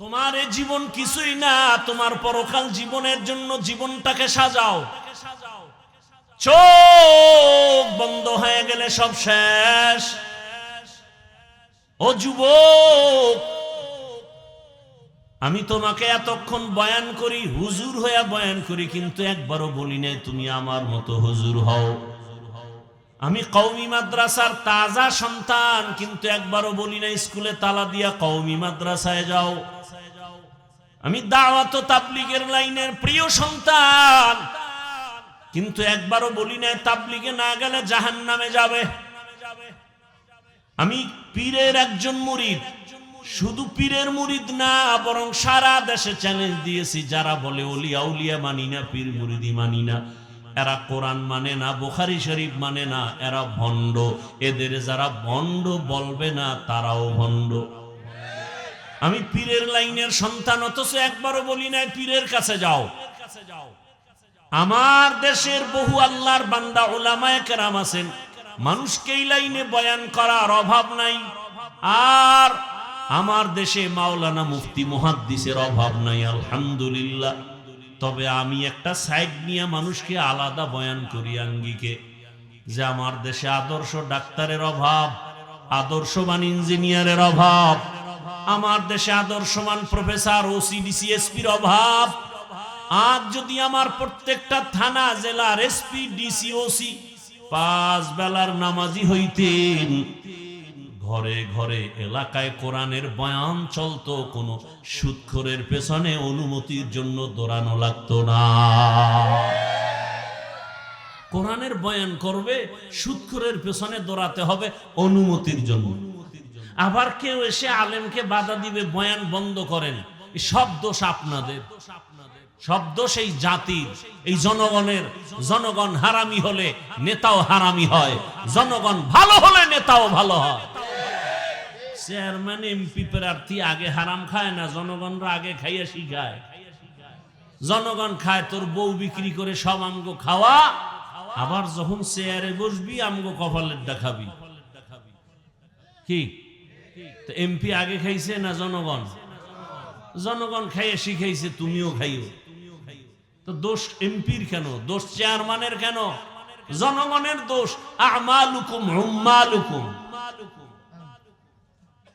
তোমার এই জীবন কিছুই না, তোমার পরকাল জীবনের জন্য জীবনটাকে সাজাও। চোখ বন্ধ হয়ে গেলে সব শেষ। ও যুবক, আমি তোমাকে এতক্ষণ বয়ান করি, হুজুর হইয়া বয়ান করি, কিন্তু একবারও বলি নাই তুমি আমার মতো হুজুর হও। আমি কওমি মাদ্রাসার তাজা সন্তান, কিন্তু একবারও বলি নাই স্কুলে তালা দিয়া কওমি মাদ্রাসায় যাও। আমি দাওয়াত ও তাবলীগের লাইনের প্রিয় সন্তান, কিন্তু একবারও বলি নাই তাবলীগে না গেলে জাহান্নামে যাবে। আমি পীরের একজন মুরিদ, শুধু পীরের মুরিদ না, বরং সারা দেশে চ্যালেঞ্জ দিয়েছি যারা বলে ওলিয়া উলিয়া মানি না, পীর মুরিদি মানি না, এরা কোরআন মানে না, বুখারী শরীফ মানে না, এরা ভণ্ড। এদের যারা ভণ্ড বলবে না তারাও ভণ্ড। আমি পীরের লাইনের সন্তান, অথচ একবারও বলি নাই পীরের কাছে যাও। আমার দেশের বহু আল্লাহর বান্দা উলামায়ে কেরাম আছেন, মানুষকে এই লাইনে বয়ান করার অভাব নাই। আর আমার দেশে মাওলানা মুফতি মুহাদ্দিসের অভাব নাই, আলহামদুলিল্লাহ। তবে আমি একটা সাইড নিয়ে মানুষকে আলাদা বয়ান করি আঙ্গিকে, যে আমার দেশে আদর্শ ডাক্তারের অভাব, আদর্শবান ইঞ্জিনিয়ারের অভাব, আমার দেশে আদর্শবান প্রফেসর, ওসি, ডিসি, এসপির অভাব। আজ যদি আমার প্রত্যেকটা থানা, জেলার এসপি, ডিসি, ওসি 5 বেলার নামাজি হইতেন, ঘরে ঘরে এলাকায় কোরআনের বয়ান চলতো, কোনো সুদখোরের পেছনে অনুমতির জন্য দৌড়ানো লাগতো না। কোরআনের বয়ান করবে, সুদখোরের পেছনে দৌড়াতে হবে অনুমতির জন্য। আবার কেউ এসে আলেমকে বাধা দিবে, বয়ান বন্ধ করেন, সব দোষ আপনাদের, সব দোষ এই জাতির, এই জনগণের। জনগণ হারামি হলে নেতাও হারামি হয়, জনগণ ভালো হলে নেতাও ভালো হয়। চেয়ারম্যান এমপি প্রার্থী আগে হারাম খায় না, জনগণরা আগে খাইয়া শিখায়। জনগণ খায়, তোর বউ বিক্রি করে সব আমগো খাওয়া, আবার যখন চেয়ারে বসবি আমগো কপালের দেখাবি। কি এমপি আগে খাইছে না জনগণ? জনগণ খাইয়ে শিখাইছে, তুমিও খাইও। তো দোষ এমপির কেন? দোষ চেয়ারম্যানের কেন? জনগণের দোষ। আমালুকুম উম্মালুকুম,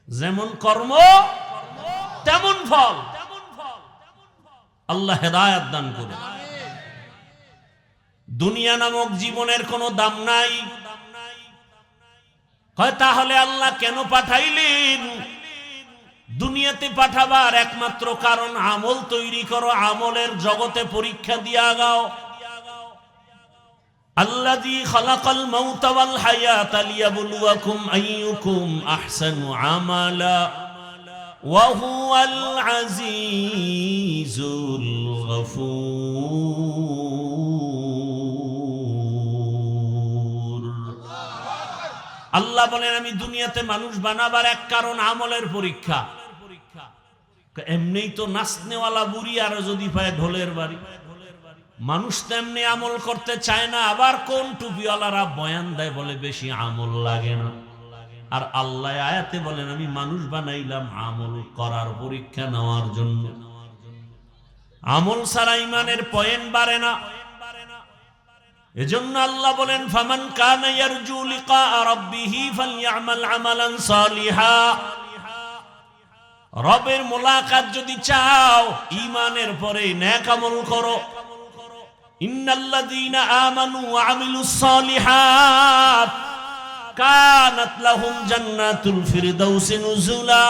যেমন কর্ম তেমন ফল। আল্লাহ হেদায়েত দান করুন। দুনিয়া নামক জীবনের কোনো দাম নাই। হয় তাহলে আল্লাহ কেন পাঠাইলেন? দুনিয়াতে পাঠাবার একমাত্র কারণ আমল তৈরি করো, আমলের জগতে পরীক্ষা দিয়া গাও। আল্লাযী খালাকাল মাউতা ওয়াল হায়াতা লিয়াবলুয়াকুম আইয়ুকুম আহসানু আমালা ওয়া হুয়াল আজিজুল গফুর। আল্লাহ বলেন আমি দুনিয়াতে মানুষ বানাবার এক কারণ আমলের পরীক্ষা। এমনিই তো নাচনেওয়ালা বুড়ি আর যদি পায় ঢোলের বাড়ি। মানুষ তেমনি আমল করতে চায় না। আবার কোন টুপিওয়ালারা বয়ান দেয়, বলে বেশি আমল লাগে না। আর আল্লাহ আয়াতে বলেন আমি মানুষ বানাইলাম আমল করার পরীক্ষা নেওয়ার জন্য। আমল ছাড়া ইমানের পয়েন্ট বাড়ে না। এজন্য আল্লাহ বলেন ফামান কানা ইয়ারজু লিকা রাব্বিহি ফালইআমাল আমালান সালিহা। রবের মোলাকাত যদি চাও, ঈমানের পরে নেক আমল করো। ইন্নাল্লাযীনা আমানু ওয়া আমিলুস সালিহাত কানাত লাহুম জান্নাতুল ফিরদাউসি নুজুলা।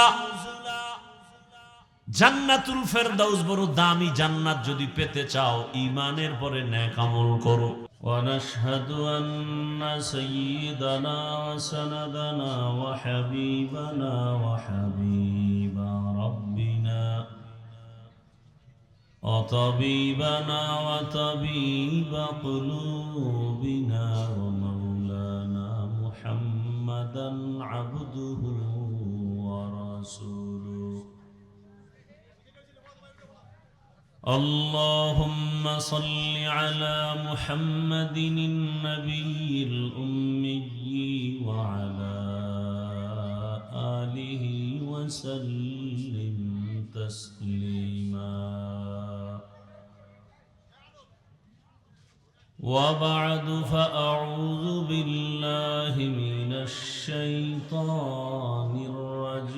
জান্নাতুল ফেরদাউস বড় দামি জান্নাত, যদি পেতে চাও ঈমানের পরে নেক আমল করো। ওয়া নাশহাদু আন্না সাইয়্যিদানা ওয়া সানাদানা ওয়া হাবিবানা ওয়া হাবিবা রাব্বিনা ওয়া তাবিবানা ওয়া তাবিবা কুলুবিনা ওয়া মাওলানা মুহাম্মাদান আবদুহু ওয়া রাসূলুহু। اللهم صل على محمد النبي الأمي وعلى آله وسلم تسليما وبعد فأعوذ بالله من الشيطان الرجيم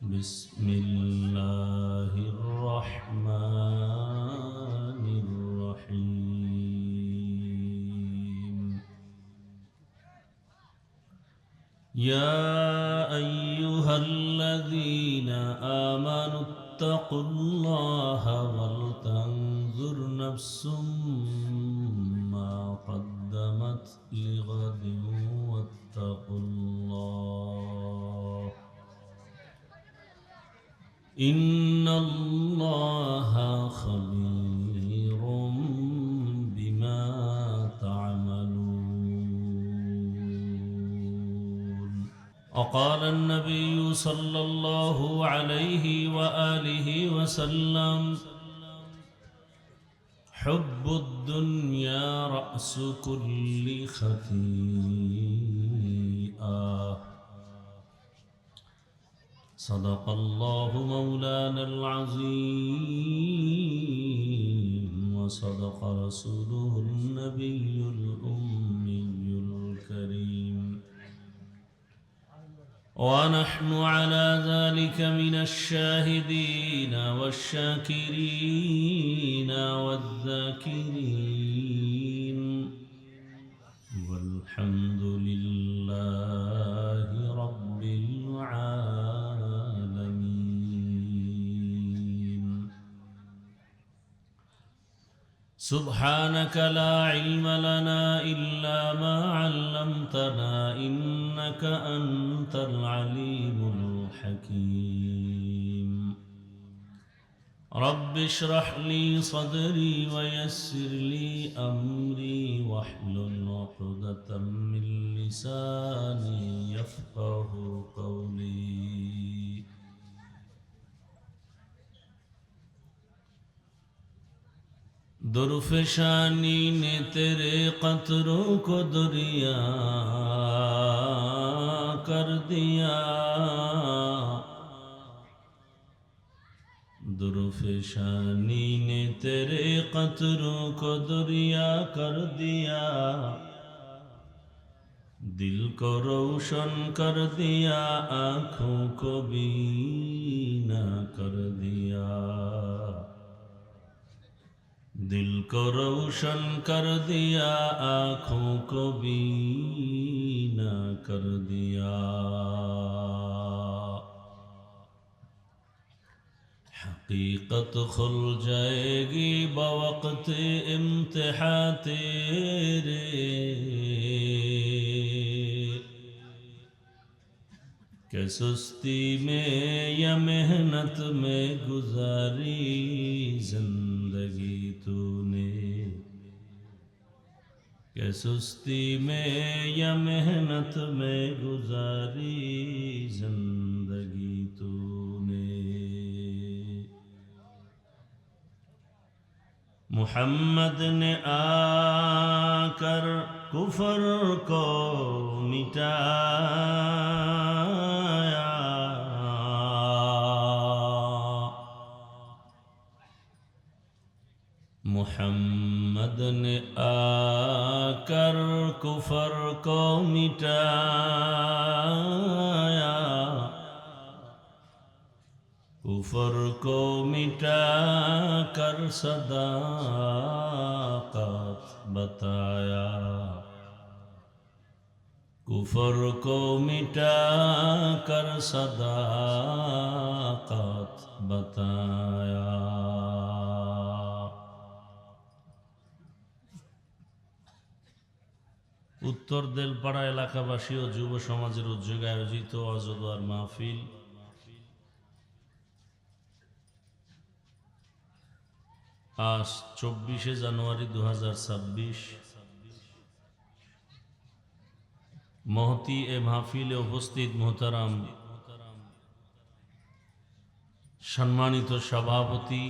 بسم الله الرحمن الرحيم يا أيها الذين آمنوا اتقوا الله ولتنظر نفس ما قدمت لغد واتقوا الله إن الله خبير بما تعملون وقال النبي صلى الله عليه وآله وسلم حب الدنيا رأس كل خطيئة صدق الله مولانا العظيم وصدق رسوله النبي الأمي الكريم ونحن على ذلك من الشاهدين والشاكرين والذاكرين والحمد لله رب العالمين سبحانك لا علم لنا إلا ما علمتنا إنك أنت العليم الحكيم رب اشرح لي صدري ويسر لي أمري واحلل عقدة من لساني يفقه قولي درفشانی نے تیرے قطروں کو دریا کر دیا درفشانی نے تیرے قطروں کو دریا کر دیا دل کو روشن کر دیا آنکھوں کو بینا کر دیا دل کو روشن کر دیا آنکھوں کو بینا کر دیا حقیقت کھل جائے گی بوقت امتحان تیرے کہ سستی میں یا محنت میں گزاری زندگی تو نے کہ سستی میں یا محنت میں گزاری زندگی تو نے محمد نے آ کر کفر کو مٹایا محمد نے آ کر کفر کو مٹایا کفر کو مٹا کر صداقت بتایا کفر کو مٹا کر صداقت بتایا উত্তর দেলপাড়া এলাকাবাসী ও যুব সমাজের উদ্যোগে আয়োজিত অজদওয়ার মাহফিল আজ 24শে জানুয়ারি 2026 মহতি এ মাহফিলে উপস্থিত মোহতারাম সম্মানিত সভাপতি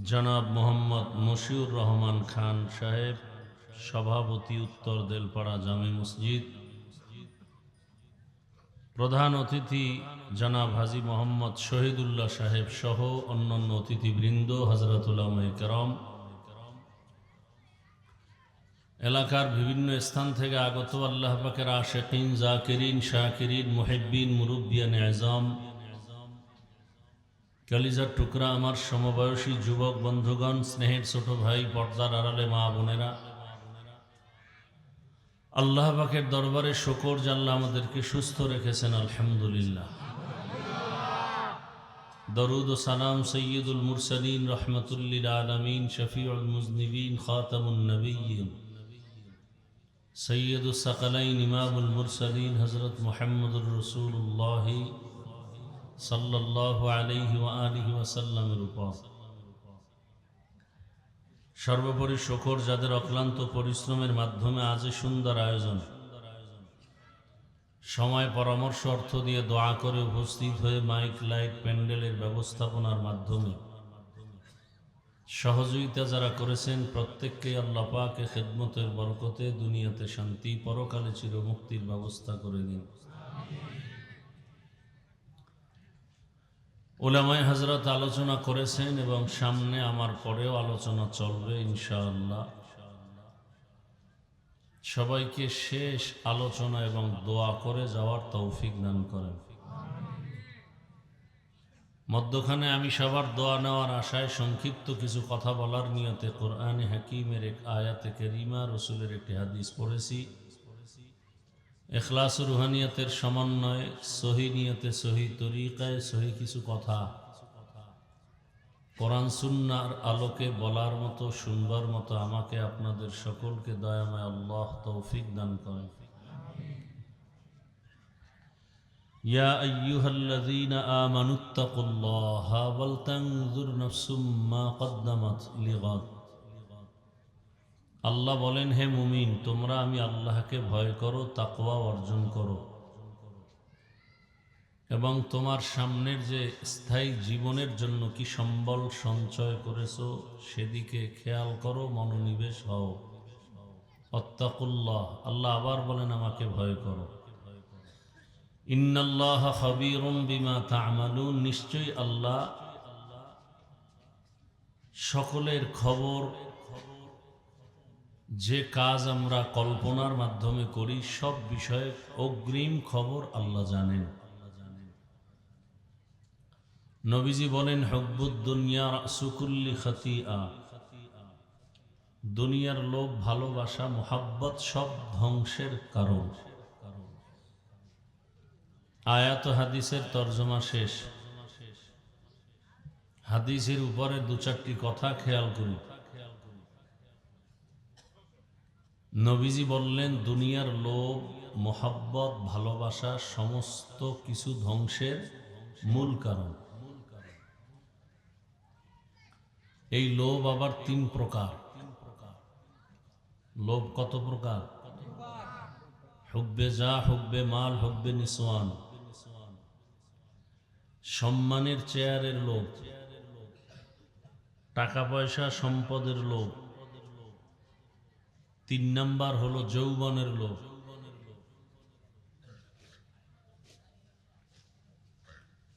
জনাব মোহাম্মদ মশিউর রহমান খান সাহেব, সভাপতি উত্তর দেলপাড়া জামে মসজিদ, প্রধান অতিথি জনাব হাজী মোহাম্মদ শহীদুল্লাহ সাহেব সহ অন্যান্য অতিথিবৃন্দ, হযরত উলামায়ে কেরাম, এলাকার বিভিন্ন স্থান থেকে আগত আল্লাহ পাকের আশিকিন, জাকিরিন, শাকিরিন, মুহিব্বিন, মুরব্বিয়ান আযম, কলিজার টুকরা আমার সমবয়সী যুবক বন্ধুগণ, স্নেহের ছোট ভাই, পর্দার আড়ালে মা বোনেরা, আল্লাহ পাকের দরবারে শুকর যে আল্লাহ আমাদেরকে সুস্থ রেখেছেন, আলহামদুলিল্লাহ। দরুদ ও সালাম সৈয়দুল মুরসালিন, রহমাতুল লিল আলামিন, শফিউল মুজনিবিন, খাতামুন নবিয়্যিন, সৈয়দুস সাকালাইন, ইমামুল মুরসালিন, হযরত মুহাম্মদুর রাসূলুল্লাহ সাল্লাল্লাহু আলাইহি ওয়া আলিহি ওয়াসাল্লামের উপর সর্বোপরি শুকর যাদের অক্লান্ত পরিশ্রমের মাধ্যমে আজ সুন্দর আয়োজন, সময়, পরামর্শ, অর্থ দিয়ে দোয়া করে উপস্থিত হয়ে মাইক, লাইট, প্যান্ডেলের ব্যবস্থাপনার মাধ্যমে সহযোগিতা যারা করেছেন, প্রত্যেককে আল্লাহ পাকের খেদমতের বরকতে দুনিয়াতে শান্তি, পরকালে চিরমুক্তির ব্যবস্থা করে দিন। উলামায়ে হযরত আলোচনা করেছেন এবং সামনে আমার পরেও আলোচনা চলবে ইনশাআল্লাহ। সবাইকে শেষ আলোচনা এবং দোয়া করে যাওয়ার তৌফিক দান করেন। মধ্যখানে আমি সবার দোয়া নেওয়ার আশায় সংক্ষিপ্ত কিছু কথা বলার নিয়তে কোরআনে হাকিমের এক আয়াতে কারিমা, রসুলের একটি হাদিস পড়েছি। ইখলাস ও রুহানিয়াতের সমন্বয়ে সহি নিয়তে, সহি তরিকায়, সহি কিছু কথা কোরআন সুন্নাহর আলোকে বলার মতো, শুনবার মতো আমাকে আপনাদের সকলকে দয়াময় আল্লাহ তৌফিক দান করেন। ইয়া আইয়ুহাল্লাযীনা আমানুত্তাকুল্লাহা ওয়াল তানজুর নাফসুম মা কদ্দামাত লিগাদ। আল্লাহ বলেন, হে মুমিন, তোমরা আমি আল্লাহকে ভয় করো, তাকওয়া অর্জন করো এবং তোমার সামনের যে স্থায়ী জীবনের জন্য কি সম্বল সঞ্চয় করেছো সেদিকে খেয়াল করো, মনোনিবেশ হও। আত্তাকুল্লাহ, আল্লাহ আবার বলেন আমাকে ভয় করো। ইন্নাল্লাহা খাবীরুম বিমা তা'মালুন, নিশ্চয়ই আল্লাহ সকলের খবর, যে কাজ আমরা কল্পনার মাধ্যমে করি সব বিষয়ে অগ্রিম খবর আল্লাহ জানেন। নবীজি বলেন, হুব্বুদ দুনিয়া রাসু কুল্লি খাতিআ, দুনিয়ার লোভ, ভালোবাসা, মোহাব্বত সব ধ্বংসের কারণ। আয়াত হাদিসের তর্জমা শেষ। হাদিসের উপরে দু চারটি কথা খেয়াল করি। নবীজি বললেন, দুনিয়ার লোভ, মোহাব্বত, ভালোবাসা সমস্ত কিছু ধ্বংসের মূল কারণ। এই লোভ আবার তিন প্রকার। লোভ কত প্রকার? হুব্বে যা, হুব্বে মাল, হুব্বে নিসওয়ান। সম্মানের, চেয়ারের লোভ, টাকা পয়সা, সম্পদের লোভ। 3 নাম্বার হলো যৌবনের লোভ।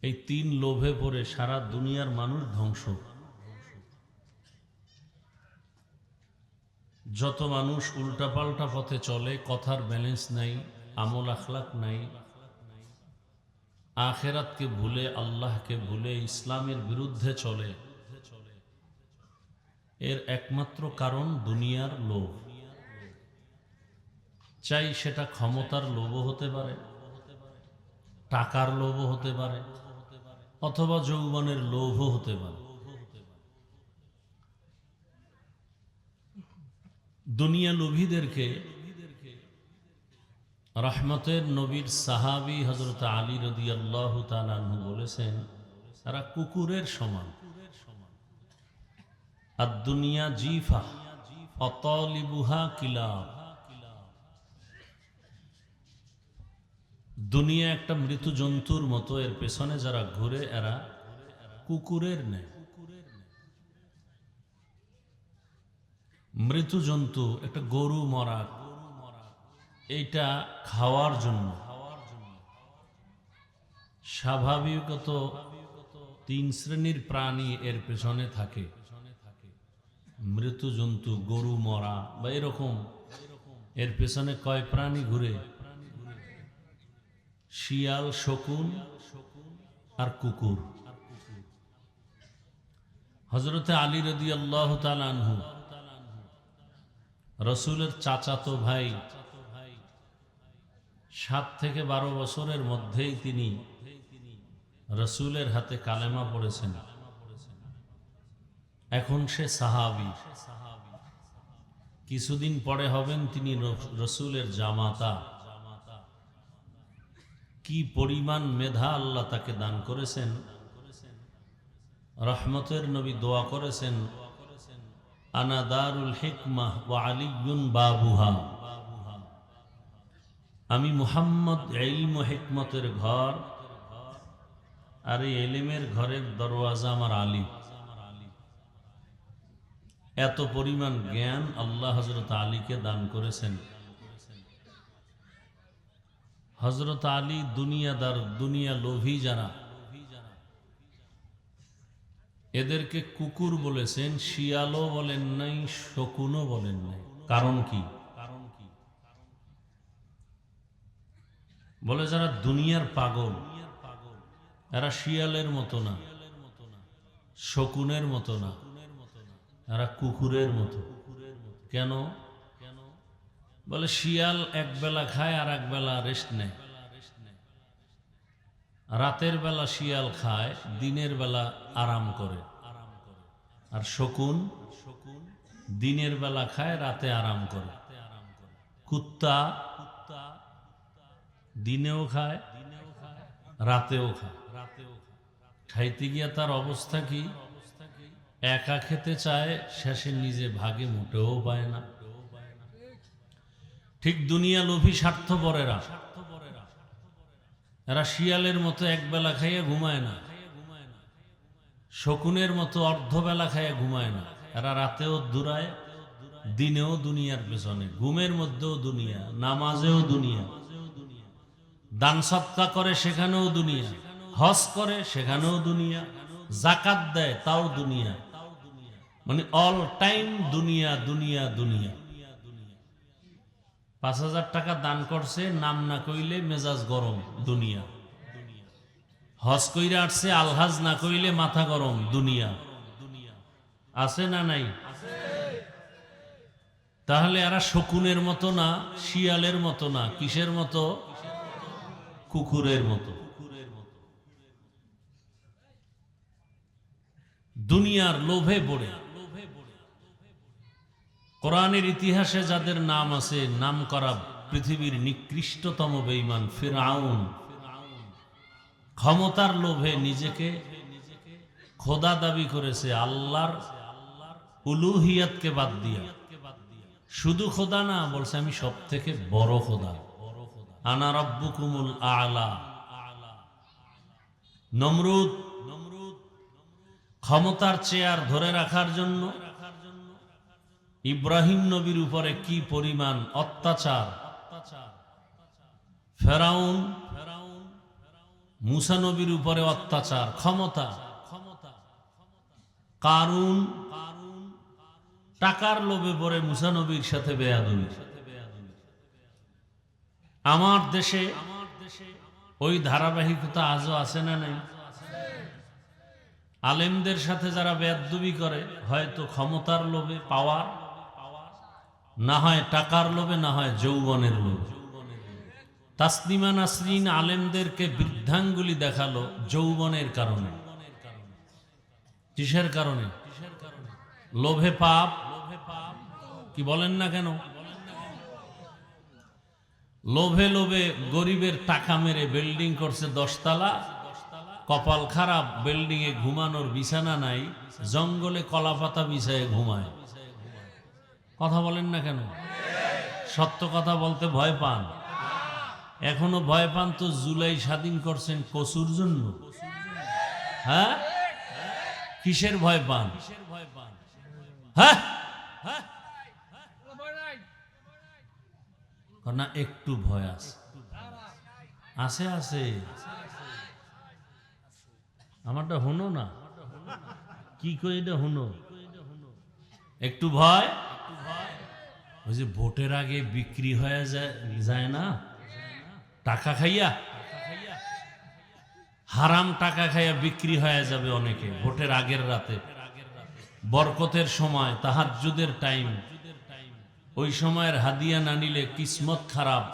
এই 3 লোভে পড়ে সারা দুনিয়ার মানুষ ধ্বংস। যত মানুষ উল্টাপাল্টা পথে চলে, কথার ব্যালেন্স নাই, আমল আখলাক নাই, আখেরাতকে ভুলে, আল্লাহকে ভুলে ইসলামের বিরুদ্ধে চলে, এর একমাত্র কারণ দুনিয়ার লোভ। চাই সেটা ক্ষমতার লোভও হতে পারে, টাকার লোভও হতে পারে, অথবা যৌবনের লোভও হতে পারে। দুনিয়া লোভীদেরকে রহমতের নবীর সাহাবী হযরত আলী রাদিয়াল্লাহু তাআলা আনহু বলেছেন, তারা কুকুরের সমান। আদ-দুনিয়া জিফা আতালিবুহা কিলাব। দুনিয়া একটা মৃত্যু জন্তুর মতো, এর পেছনে যারা ঘুরে এরা কুকুরের ন্যায়। মৃত জন্তু, একটা গরু মরা, এইটা খাওয়ার জন্য স্বাভাবিকত 3 শ্রেণীর প্রাণী এর পেছনে থাকে। মৃত জন্তু, গরু মরা বা এরকম, এর পেছনে কয় প্রাণী ঘুরে? শিয়াল, শকুন আর কুকুর। হযরতে আলী রাদিয়াল্লাহু তাআলা আনহু, রাসূলের চাচাতো ভাই, 7 থেকে 12 বছরের মধ্যেই তিনি রাসূলের হাতে কালেমা পড়েছেন। এখন সে সাহাবী, কিছুদিন পরে হবেন তিনি রাসূলের জামাতা। কি পরিমাণ মেধা আল্লাহ তাকে দান করেছেন। রহমতের নবী দোয়া করেছেন, আনা দারুল হিকমাহ ওয়া আলিয়্যুন বাবুহা, আমি মুহাম্মদ ইলম ও হিকমতের ঘর, আর এই ইলমের ঘরের দরওয়াজা আমার আলী। এত পরিমাণ জ্ঞান আল্লাহ হযরত আলীকে দান করেছেন। হযরত আলী দুনিয়াদার, দুনিয়া লোভী যারা, এদেরকে কুকুর বলেছেন, শিয়ালও বলেন নাই, শকুনও বলেন নাই। কারণ কি? বলে যারা দুনিয়ার পাগল, এরা শিয়ালের মতো না, শকুনের মতো না, এরা কুকুরের মতো। কেন? বলে শিয়াল এক বেলা খায় আর এক বেলা রেস্ট নেয়। রাতের বেলা শিয়াল খায়, দিনের বেলা আরাম করে। আর শকুন দিনের বেলা খায়, রাতে আরাম করে। কুত্তা দিনেও খায়, রাতেও খায়। খাইতে গিয়া তার অবস্থা কি? একা খেতে চায়, শেষে নিজে ভাগে মোটেও পায় না। ঠিক দুনিয়া লোভী স্বার্থপরেরা, এরা শিয়ালের মতো এক বেলা খাইয়া ঘুমায় না, শকুনের মতো অর্ধবেলা খাইয়া ঘুমায় না। এরা রাতেও দূরায়, দিনেও দুনিয়ার পেছনে, ঘুমের মধ্যেও দুনিয়া, নামাজেও দুনিয়া, দান সৎকা করে সেখানেও দুনিয়া, হজ করে সেখানেও দুনিয়া, যাকাত দেয় তাও দুনিয়া, মানে অল টাইম দুনিয়া দুনিয়া দুনিয়া। 5,000 টাকা দান করছে, নাম না কইলে মেজাজ গরম, দুনিয়া। হজ কইরা আসছে, আলহাজ না কইলে মাথা গরম, দুনিয়া। আছে না নাই? তাহলে এরা শকুনের মতো না, শিয়ালের মতো না, কিসের মতো? কুকুরের মতো। দুনিয়ার লোভে পড়ে। কোরআনের ইতিহাসে যাদের নাম আছে, নাম করা পৃথিবীর নিকৃষ্টতম বেঈমান ফিরআউন, ক্ষমতার লোভে নিজেকে খোদা দাবি করেছে, আল্লাহর উলুহিয়াতকে বাদ দিয়া। শুধু খোদা না, বলছে আমি সব থেকে বড় খোদা, আনা রাব্বুকুমুল আ'লা। নমরুদ ক্ষমতার চেয়ার ধরে রাখার জন্য ইব্রাহিম নবীর উপরে কি পরিমাণ অত্যাচার। ফেরাউন মুসা নবীর উপরে অত্যাচার, ক্ষমতা। কারুন টাকার লোভে পড়ে মুসা নবীর সাথে বেয়াদবি। আমার দেশে ওই ধারাবাহিকতা আজও আছে না নাই? আলেমদের সাথে যারা বেয়াদবি করে, হয়তো ক্ষমতার লোভে, পাওয়ার, না হয় টাকার লোভে, না হয় যৌবনের লোভে। তাসলিমা নাসরিন আলেমদেরকে বৃদ্ধাঙ্গুলি দেখালো যৌবনের কারণে। কিসের কারণে? লোভে পাপ। কি বলেন না কেন? লোভে লোভে গরিবের টাকা মেরে বিল্ডিং করছে 10 তলা, কপাল খারাপ, বিল্ডিং এ ঘুমানোর বিছানা নাই, জঙ্গলে কলাপাতা বিছায়ে ঘুমায়। কথা বলেন না কেন? সত্য কথা বলতে ভয় পান। এখনো ভয় পান তো জুলাই স্বাধীন করছেন কসুর জন্য। হ্যাঁ, কিসের ভয় পান? হ্যাঁ, না একটু ভয় আছে, আছে আছে, আমারটা হনো না, কি কই এটা হনো, একটু ভয়। ওই যে ভোটের আগে বিক্রি হয়ে যায় না, টাকা খাইয়া, হারাম টাকা খাইয়া বিক্রি হয়ে যাবে অনেকে ভোটের আগের রাতে, বরকতের সময়, তাহাজ্জুদের টাইম, ওই সময়ের হাদিয়া না নিলে কিসমত খারাপ।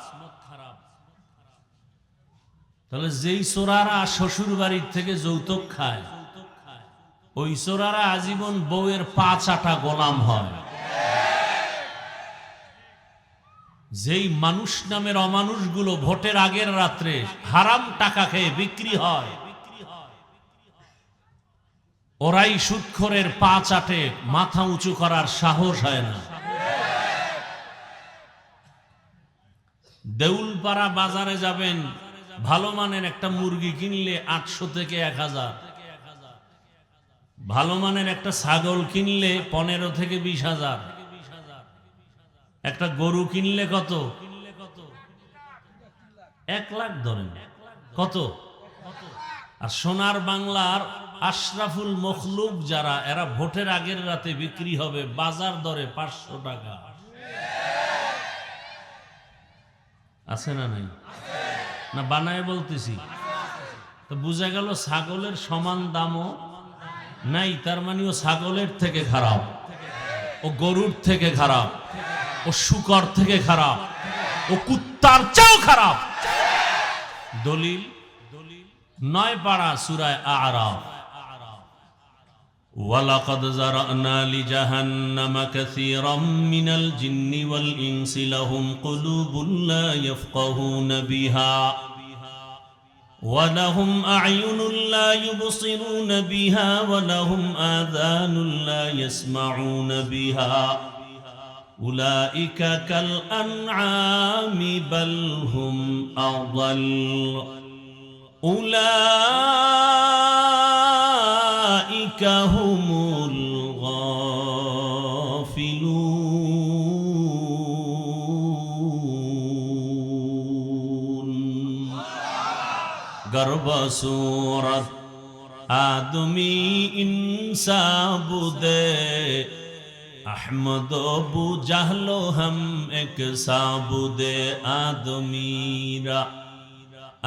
তাহলে যেই চোরারা শ্বশুর বাড়ির থেকে যৌতুক খায়, ওই চোরারা আজীবন বউয়ের পা চাটা গোলাম হয়। যেই মানুষ নামের অমানুষগুলো ভোটের আগের রাত্রে হারাম টাকা খেয়ে বিক্রি হয়, ওরাই সুদখোরের পা চাটে, মাথা উঁচু করার সাহস হয় না। দেউলপাড়া বাজারে যাবেন, ভালো মানের একটা মুরগি কিনলে 800 থেকে 1000, ভালো মানের একটা ছাগল কিনলে 15 থেকে 20,000, একটা গরু কিনলে কত, 1 লাখ ধরেন, কত। আর সোনার বাংলার আশরাফুল মখলুক যারা, এরা ভোটের আগের রাতে বিক্রি হবে বাজার দরে 500 টাকা। আছে না নাই? না বানায় বলতেছি? তো বুঝা গেল ছাগলের সমান দামও নাই, তার মানে ও ছাগলের থেকে খারাপ, ও গরুর থেকে খারাপ, ও শুকর থেকে খারাপ, ও কুত্তার চেয়েও খারাপ। দলিল 9 পারা সূরা আ'রাফ, ওয়ালাকাদ যারানা লিজাহান্নামা কাসীরাম মিনাল জিন্নি ওয়াল ইনসি লাহুম কুলুবুন লা ইয়াফকাহুনা বিহা ওয়া লাহুম আ'য়ুনুন লা ইউবসিরুনা বিহা ওয়া লাহুম আযানুন লা ইয়াসমাউনা বিহা উলাইকা কাল আনআমি বাল হুম আযাল উলাইকা হুমুল গাফিলুন। গর্ব সূরত আদমি ইনসা বুদে अहमद अबू जहलो हम एक साबुदे आदमीरा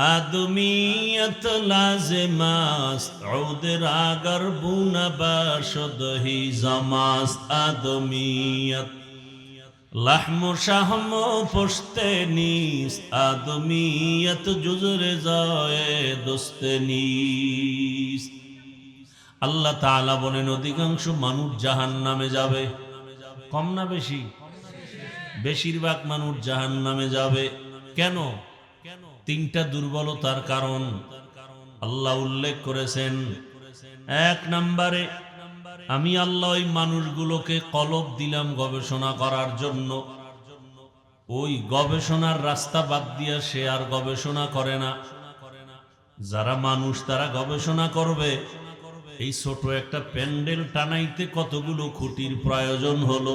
आदमीयत लाज़िमास्त उद रागर बुना बाशद ही जमास्त आदमीयत लहमो शाहमो पुश्ते नीस्त आदमीयत जुज़र जाए दुस्ते नीस्त। আল্লাহ তাআলা বলেন অধিকাংশ মানুষ জাহান্নামে যাবে। কম না বেশি? বেশিরভাগ মানুষ জাহান্নামে যাবে। কেন? 3টা দুর্বলতার কারণ আল্লাহ উল্লেখ করেছেন। 1 নম্বরে, আমি আল্লাহ ওই মানুষগুলোকে কলব দিলাম গবেষণা করার জন্য। ওই গবেষণার রাস্তা বাদ দিয়া সে আর গবেষণা করে না। যারা মানুষ তারা গবেষণা করবে এই ছোট একটা প্যান্ডেল টানাইতে কতগুলো খুঁটির প্রয়োজন হলো,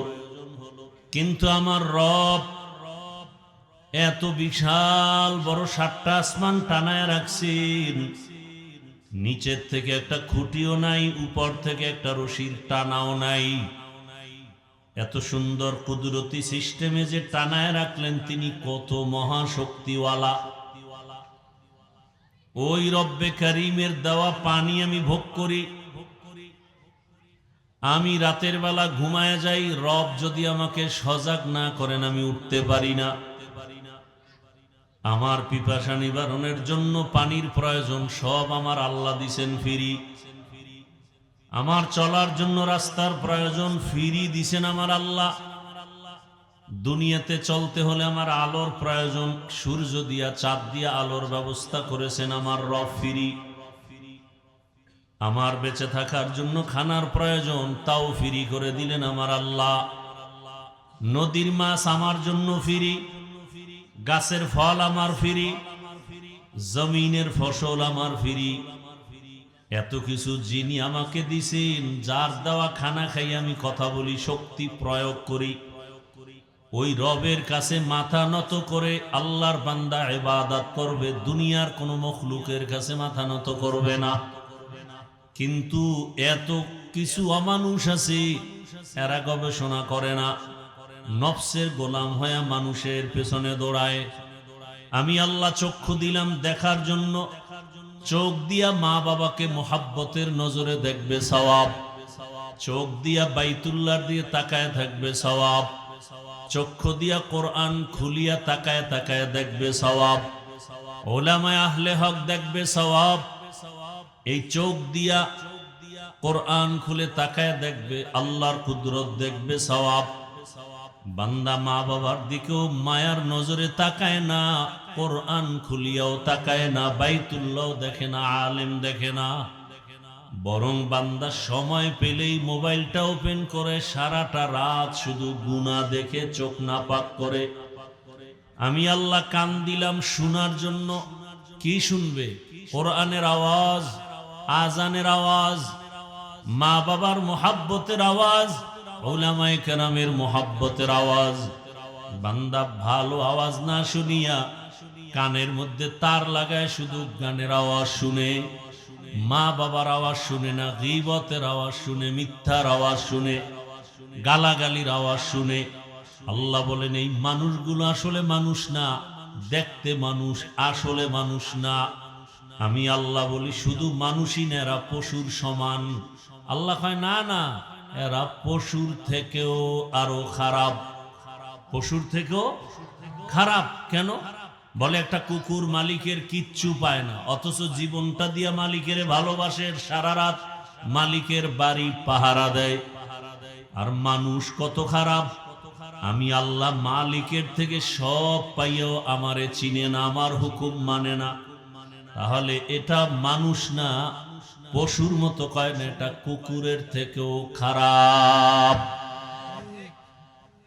কিন্তু আমার রব এত বিশাল বড় 7টা আসমান টানায় রাখছেন, নিচের থেকে একটা খুঁটিও নাই, উপর থেকে একটা রশির টানাও নাই। এত সুন্দর কুদরতি সিস্টেমে যে টানায় রাখলেন তিনি কত মহাশক্তিওয়ালা। ওই রব্বে কারীমের দেওয়া পানি আমি ভোগ করি। আমি রাতের বেলা ঘুমায় যাই, রব যদি আমাকে সজাগ না করেন আমি উঠতে পারি না। আমার পিপাসা নিবারণের জন্য পানির প্রয়োজন, সব আমার আল্লাহ দিছেন ফ্রি। আমার চলার জন্য রাস্তার প্রয়োজন, ফ্রি দিছেন আমার আল্লাহ। দুনিয়াতে চলতে হলে আমার আলোর প্রয়োজন, সূর্য দিয়া চাঁদ দিয়া আলোর ব্যবস্থা করেছেন আমার রব ফ্রি। আমার বেঁচে থাকার জন্য খানার প্রয়োজন, তাও ফ্রি করে দিলেন আমার আল্লাহ। নদীর মাছ আমার জন্য ফ্রি, গাছের ফল আমার ফ্রি, জমিনের ফসল আমার ফ্রি। এত কিছু যিনি আমাকে দিছেন, যার দেওয়া খানা খাই আমি কথা বলি, শক্তি প্রয়োগ করি, ওই রবের কাছে মাথা নত করে আল্লাহর বান্দা ইবাদত করবে, দুনিয়ার কোনো মখলুকের কাছে মাথা নত করবে না। কিন্তু এত কিছু অমানুষ আছে, এরা গবেষণা করে না, নফসের গোলাম হয়ে মানুষের পেছনে দৌড়ায়। আমি আল্লাহ চক্ষু দিলাম দেখার জন্য, চোখ দিয়া মা বাবাকে মোহাব্বতের নজরে দেখবে সওয়াব, চোখ দিয়া বাইতুল্লাহর দিয়ে তাকায় থাকবে সওয়াব, চক্ষু দিয়া কোরআন খুলিয়া তাকায় তাকায় দেখবে সওয়াব, ওলামায়ে আহলে হক দেখবে সওয়াব। এই চোখ দিয়া কোরআন খুলে তাকায় দেখবে, আল্লাহর কুদরত দেখবে সওয়াব। বান্দা মা বাবার দিকেও মায়ার নজরে তাকায় না, কোরআন খুলিয়াও তাকায় না, বাইতুল্লাহ দেখে না, আলেম দেখে না, বরং বান্দা সময় পেলেই মোবাইলটা ওপেন করে সারাটা রাত শুধু গুনাহ দেখে চোখ নাপাক করে। আমি আল্লাহ কান দিলাম শোনার জন্য, কি শুনবে? কোরআনের আওয়াজ, আজানের আওয়াজ, মা বাবার মোহাব্বতের আওয়াজ, উলামায়ে কেরামের মোহাব্বতের আওয়াজ। বান্দা ভালো আওয়াজ না শুনিয়া কানের মধ্যে তার লাগায় শুধু গানের আওয়াজ শুনে, মা বাবার আওয়াজ শুনে না, গীবতের আওয়াজ শুনে, মিথ্যার আওয়াজ শুনে, গালাগালির আওয়াজ শুনে। আল্লাহ বলেন এই মানুষগুলো আসলে মানুষ না, দেখতে মানুষ, আসলে মানুষ না। আমি আল্লাহ বলি শুধু মানুষই না, এরা পশুর সমান। আল্লাহ কয় না না, এরা পশুর থেকেও আরো খারাপ, পশুর থেকেও খারাপ। কেন? বলে একটা কুকুর মালিকের কিচ্ছু পায় না, অথচ জীবনটা দিয়া মালিকের ভালোবাসে, সারা রাত মালিকের বাড়ি পাহারা দেয়। আর মানুষ কত খারাপ! আমি আল্লাহ মালিকের থেকে সব পাইও আমারে চিনে না, আমার হুকুম মানে না। তাহলে এটা মানুষ না, পশুর মতো কয় না, এটা কুকুরের থেকেও খারাপ।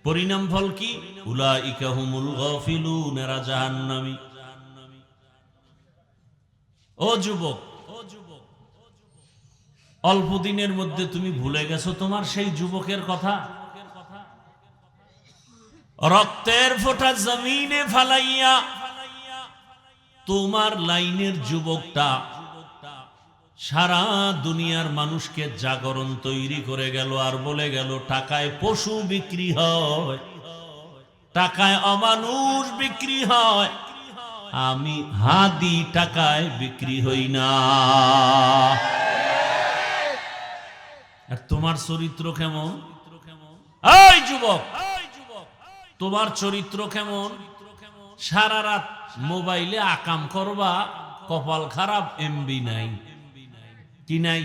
পরিণাম ফল কি? উলাইকা হুমুল গাফিলুন, এরা জাহান্নামী। ও যুবক, অল্প দিনের মধ্যে তুমি ভুলে গেছো তোমার সেই যুবকের কথা। রক্তের ফোঁটা জমিনে ফালাইয়া তোমার লাইনের যুবকটা সারা দুনিয়ার মানুষকে জাগরণ তৈরি করে গেল, আর বলে গেল টাকায় পশু বিক্রি হয়, টাকায় অমানুষ বিক্রি হয়, আমি হাদি টাকায় বিক্রি হই না। আর তোমার চরিত্র কেমন? এই যুবক, তোমার চরিত্র কেমন? সারা রাত মোবাইলে আকাম করবা, কপাল খারাপ, এমবি নাই। কি নাই?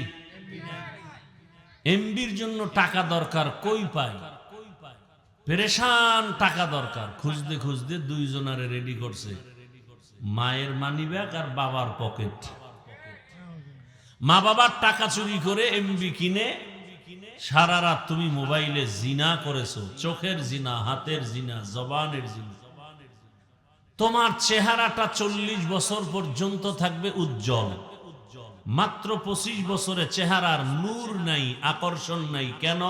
এমবির জন্য টাকা দরকার, কই পাই? পেরেশান, টাকা দরকার, খুঁজতে খুঁজতে দুইজনারে রেডি করছে, মায়ের মানিব্যাগ আর বাবার পকেট। মা বাবার টাকা চুরি করে এমবি কিনে সারা রাত তুমি মোবাইলে জিনা করেছো, চোখের জিনা, হাতের জিনা, জবানের জিনা। তোমার চেহারাটা 40 বছর পর্যন্ত থাকবে উজ্জ্বল, মাত্র 25 বছরে চেহারার নূর নাই, আকর্ষণ নাই। কেন?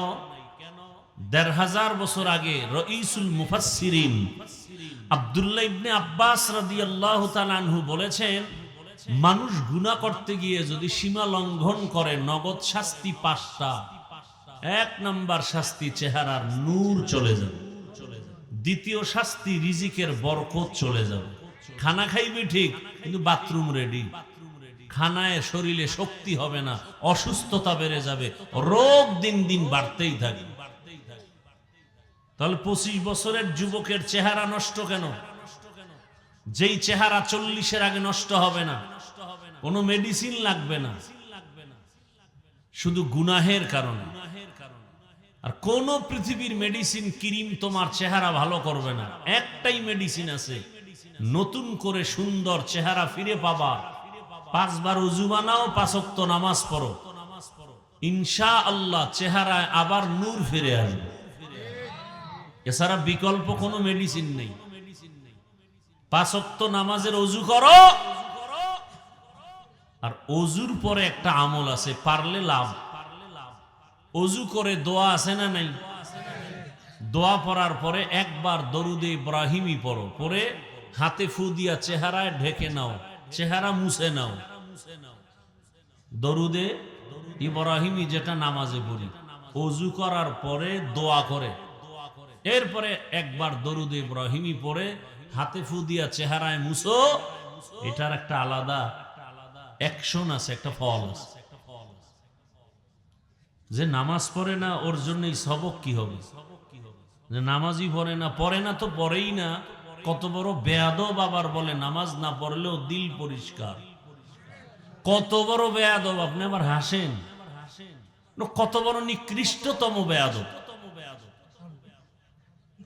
1500 বছর আগে রঈসুল মুফাসসিরিন আব্দুল্লাহ ইবনে আব্বাস রাদিয়াল্লাহু তাআলা আনহু বলেছেন, মানুষ গুনাহ করতে গিয়ে যদি সীমা লঙ্ঘন করে নগদ শাস্তি 5টা। 1 নাম্বার শাস্তি, চেহারার নূর চলে যাবে। দ্বিতীয় শাস্তি, রিজিকের বরকত চলে যাবে। খানা খাইবে ঠিক, কিন্তু বাথরুম রেডি, খানায় শরীরে শক্তি হবে না, অসুস্থতা বেড়ে যাবে, রোগ দিন দিন বাড়তেই থাকবে। তাহলে 25 বছরের যুবকের চেহারা নষ্ট কেন? যেই চেহারা 40-এর আগে নষ্ট হবে না, কোনো মেডিসিন লাগবে না, শুধু গুনাহের কারণে। আর কোন পৃথিবীর মেডিসিন, ক্রিম তোমার চেহারা ভালো করবে না। একটাই মেডিসিন আছে, নতুন করে সুন্দর চেহারা ফিরে পাবা। 5 বার ওযু বানাও, 5 ওয়াক্ত নামাজ পড়ো, ইনশাআল্লাহ চেহারায় আবার নূর ফিরে আসবে। এছাড়া বিকল্প কোনো মেডিসিন নেই। 5 ওয়াক্ত নামাজের ওযু করো, আর ওযুর পরে একটা আমল আছে, পারলে লাভ। ওযু করে দোয়া আছে না নাই? দোয়া পড়ার পরে একবার দরুদে ইব্রাহিমী পড়ো, পরে হাতে ফু দিয়া চেহারায় ঢেকে নাও, চেহারা মুছে নাও। দরুদে ইব্রাহিমী যেটা নামাজে পড়ি, ওযু করার পরে দোয়া করে, এরপরে একবার দরুদে ইব্রাহিমী পড়ে হাতে ফু দিয়া চেহারায় মুছো। এটার একটা আলাদা অ্যাকশন আছে, একটা ফল আছে। যে নামাজ পড়ে না ওর জন্য এই সবক কি হবে? যে নামাজই পড়ে না তো পড়েই না, কত বড় বেয়াদব। আবার বলে নামাজ না পড়লেও দিল পরিষ্কার। কত বড় বেয়াদব! আপনি আবার হাসেন, কত বড় নিকৃষ্টতম বেয়াদব।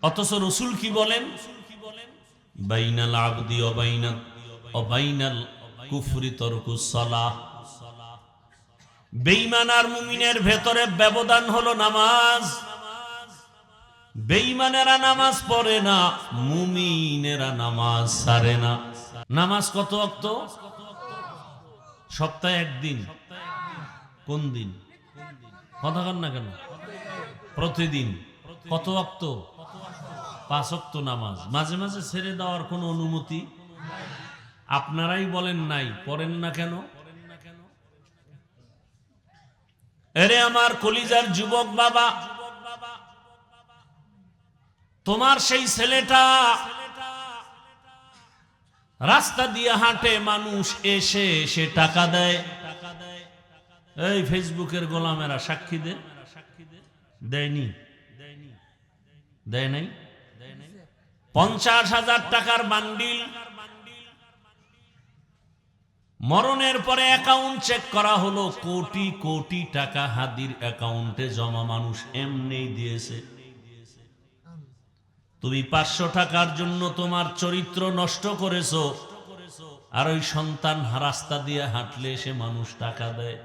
অথচ রাসূল কি বলেন? বাইনাল আবদি ওয়া বাইনাল কুফরি তারকুস সালাহ। বেঈমান আর মুমিনের ভেতরে ব্যবধান হলো নামাজ। বেঈমানেরা নামাজ পড়ে না, মুমিনেরা নামাজ ছাড়ে না। নামাজ কত ওয়াক্ত? সপ্তাহে একদিন। কোন দিন? কথা কন না কেন? প্রতিদিন। কত ওয়াক্ত? 5 ওয়াক্ত নামাজ। মাঝে মাঝে ছেড়ে দেওয়ার কোনো অনুমতি আপনারাই বলেন নাই, পড়েন না কেন? এরে আমার কলিজার যুবক বাবা, তোমার সেই ছেলেটা রাস্তা দিয়ে হাঁটে, মানুষ এসে সে টাকা দেয়। এই ফেসবুকের গোলামেরা সাক্ষী দেয়নি? দেয় নাই? 50,000 টাকার বান্ডিল মরণের পরে অ্যাকাউন্ট চেক করা হলো, কোটি কোটি টাকা হাদির অ্যাকাউন্টে জমা, মানুষ এমনি দিয়েছে। তুমি 500 টাকার জন্য তোমার চরিত্র নষ্ট করেছো, আর ওই সন্তান রাস্তা দিয়ে হাঁটলে সে মানুষ টাকা দেয়।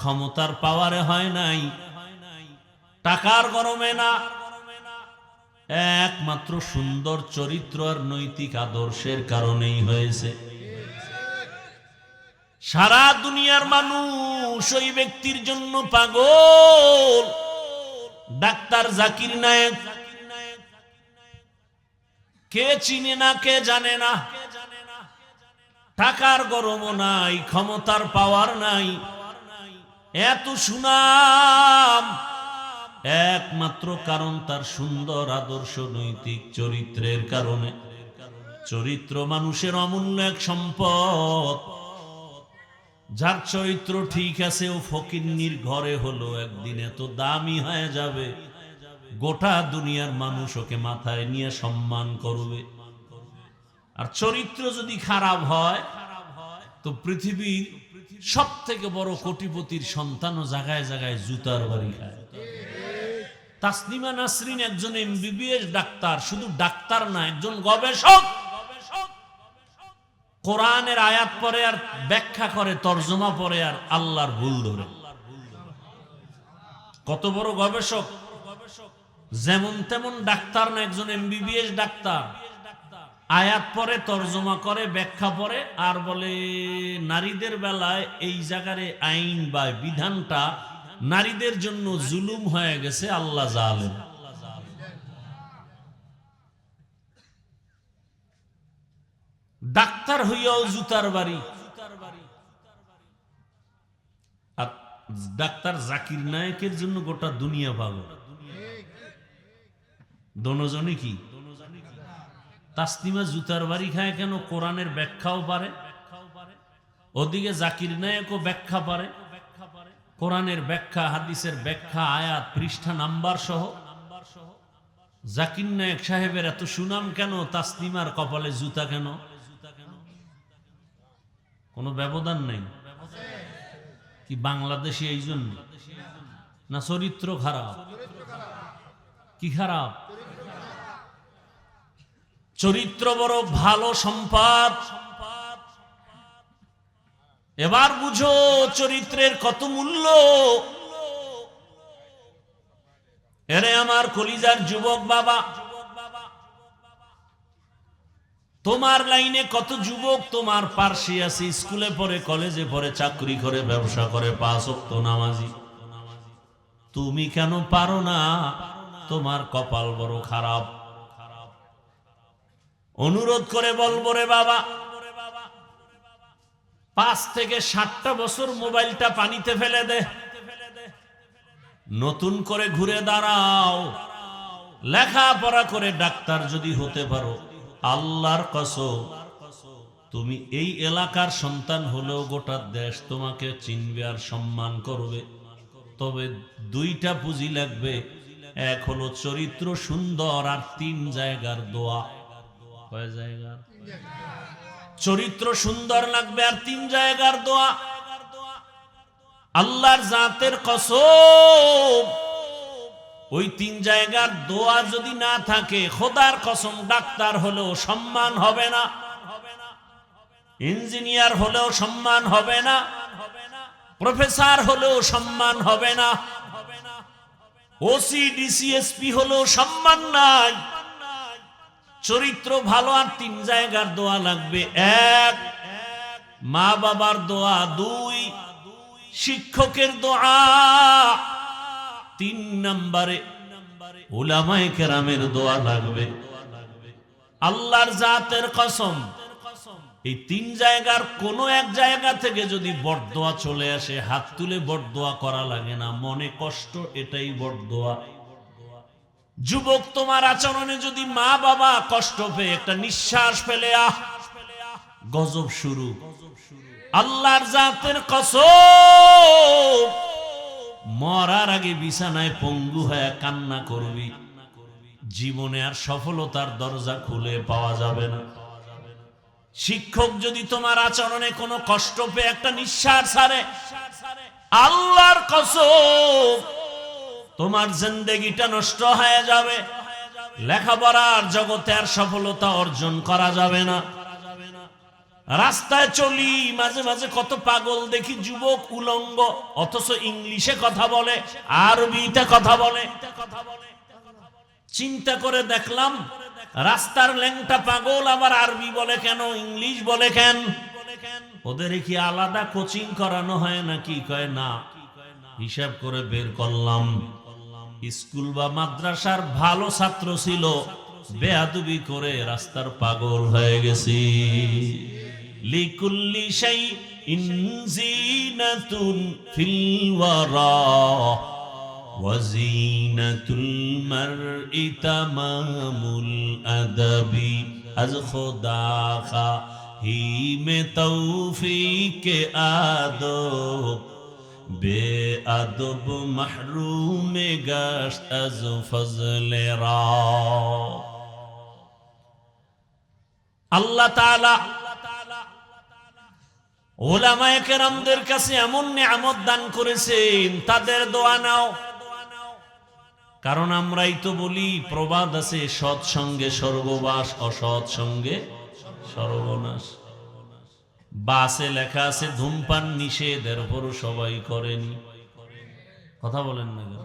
ক্ষমতার পাওয়ারে হয় নাই, টাকার গরমে না, একমাত্র সুন্দর চরিত্র আর নৈতিক আদর্শের কারণেই হয়েছে। সারা দুনিয়ার মানুষ ওই ব্যক্তির জন্য পাগল। ডাক্তার জাকির নায়েক কে চিনে না, কে জানে না। টাকার গরমও নাই, ক্ষমতার পাওয়ার নাই, এত সুনাম একমাত্র কারণ তার সুন্দর আদর্শ নৈতিক চরিত্রের কারণে। চরিত্র মানুষের অমূল্য এক সম্পদ। যার চরিত্র ঠিক আছে ও ফকিন্নির ঘরে হলো একদিন এত দামি হয়ে যাবে, গোটা দুনিয়ার মানুষ ওকে মাথায় নিয়ে সম্মান করবে। আর চরিত্র যদি খারাপ হয় তো পৃথিবীর সব থেকে বড় কোটিপতির সন্তানও জায়গায় জায়গায় জুতার বাড়ি খায়। তাসনিমা নাসরিন একজন এমবিবিএস ডাক্তার, শুধু ডাক্তার না, একজন গবেষক। কোরআনের আয়াত পড়ে আর ব্যাখ্যা করে, তর্জমা পড়ে আর আল্লাহর ভুল ধরে। কত বড় গবেষক! যেমন তেমন ডাক্তার না, একজন এমবিবিএস ডাক্তার। আয়াত পড়ে, তর্জমা করে, ব্যাখ্যা পড়ে আর বলে নারীদের বেলায় এই জায়গার আইন বা বিধানটা নারীদের জন্য জুলুম হয়ে গেছে, আল্লাহ জালেম। ডাক্তার হইয়াও জুতার বাড়ি। আর ডাক্তার জাকির নায়েকের জন্য গোটা দুনিয়া পাগল। দোনোজনই কি? তাসনিমা জুতার বাড়ি খায় কেন? কোরআনের ব্যাখ্যাও পারে, ওদিকে জাকির নায়েকও ব্যাখ্যা পারে। কোরআনের ব্যাখ্যা, হাদিসের ব্যাখ্যা, আয়াত, পৃষ্ঠা নাম্বার সহ। জাকির নায়েক সাহেবের এত সুনাম কেন? তাসনিমার কপালে জুতা কেন? কোনো ব্যবধান নেই কি? বাংলাদেশি এই জন্য না চরিত্র খারাপ? কি খারাপ? চরিত্র বড় ভালো সম্পদ। এবার বুঝো চরিত্রের কত মূল্য। এরে আমার কলিজার যুবক বাবা, তোমার লাইনে কত যুবক তোমার পার্শ্বে আছে, স্কুলে পড়ে, কলেজে পড়ে, চাকরি করে, ব্যবসা করে, 5 ওয়াক্ত নামাজি। তুমি কেন পারো না? তোমার কপাল বড় খারাপ। অনুরোধ করে বলবো রে বাবা, 5 থেকে 7টা বছর মোবাইলটা পানিতে ফেলে দে, নতুন করে ঘুরে দাঁড়াও, লেখাপড়া করে ডাক্তার যদি হতে পারো, আল্লাহর কসম তুমি এই এলাকার সন্তান হলেও গোটা দেশ তোমাকে চিনবে আর সম্মান করবে। তবে 2টা পুঁজি লাগবে, এক হলো চরিত্র সুন্দর, আর 3 জায়গার দোয়া। কয় জায়গার? চরিত্র সুন্দর লাগবে আর 3 জায়গার দোয়া। আল্লাহর জাতের কসম, ওই 3 জায়গার দোয়া যদি না থাকে, খোদার কসম ডাক্তার হলেও সম্মান হবে না, ইঞ্জিনিয়ার হলেও সম্মান হবে না, প্রফেসর হলেও সম্মান হবে না, ওসি ডিসিএসপি হলেও সম্মান নাই। চরিত্র ভালো আর 3 জায়গার দোয়া লাগবে। 1 মা বাবার দোয়া, 2 শিক্ষকের দোয়া, 3 নম্বরে উলামায়ে কেরামের দোয়া লাগবে। আল্লাহর জাতের কসম, এই 3 জায়গার কোন এক জায়গা থেকে যদি বরদোয়া চলে আসে, হাত তুলে বরদোয়া করা লাগে না, মনে কষ্ট, এটাই বরদোয়া। যুবক, তোমার আচরণে যদি মা বাবা কষ্ট পেয়ে একটা নিঃশ্বাস ফেলে গজব শুরু। আল্লাহর জাতের কসম, মরার আগে বিছানায় পঙ্গু হয়ে কান্না করবি, জীবনে আর সফলতার দরজা খুলে পাওয়া যাবে না। শিক্ষক যদি তোমার আচরণে কোনো কষ্ট পেয়ে একটা নিঃশ্বাস ছাড়ে, আল্লাহর কসম তোমার জিন্দেগিটা নষ্ট হয়ে যাবে, লেখাপড়ার জগতে আর সফলতা অর্জন করা যাবে না। রাস্তায় চলি, মাঝে মাঝে কত পাগল দেখি, যুবক উলঙ্গ, অথচ ইংলিশে কথা বলে, আরবিতে কথা বলে। চিন্তা করে দেখলাম, রাস্তার ল্যাংটা পাগল আবার আরবি বলে কেন, ইংলিশ বলে কেন? ওদের কি আলাদা কোচিং করানো হয় নাকি? কয় না। হিসাব করে বের করলাম, স্কুল বা মাদ্রাসার ভালো ছাত্র ছিল, বেয়াদবি করে রাস্তার পাগল হয়ে গেছি। লিকুল্লি শাইইন জিনাতুন ফিল ওয়ারা ওয়াজিনাতুল মারই তামামুল আদাবি। আজ খোদা খাহি মে তৌফিকে আদব, বেআদব মাহরুমে গাশত আজ ফজলে রা। আল্লাহ তাআলা উলামায়ে কেরামদের কাছে এমন নিয়ামত দান করেছেন, তাদের দোয়া নাও। কারণ আমরাই তো বলি, প্রবাদ আছে, সৎ সঙ্গে স্বর্গবাস, অসৎ সঙ্গে সর্বনাশ। বাসে লেখা আছে ধূমপান নিষেধ, এরপরও সবাই করেনি। কথা বলেন না কেন?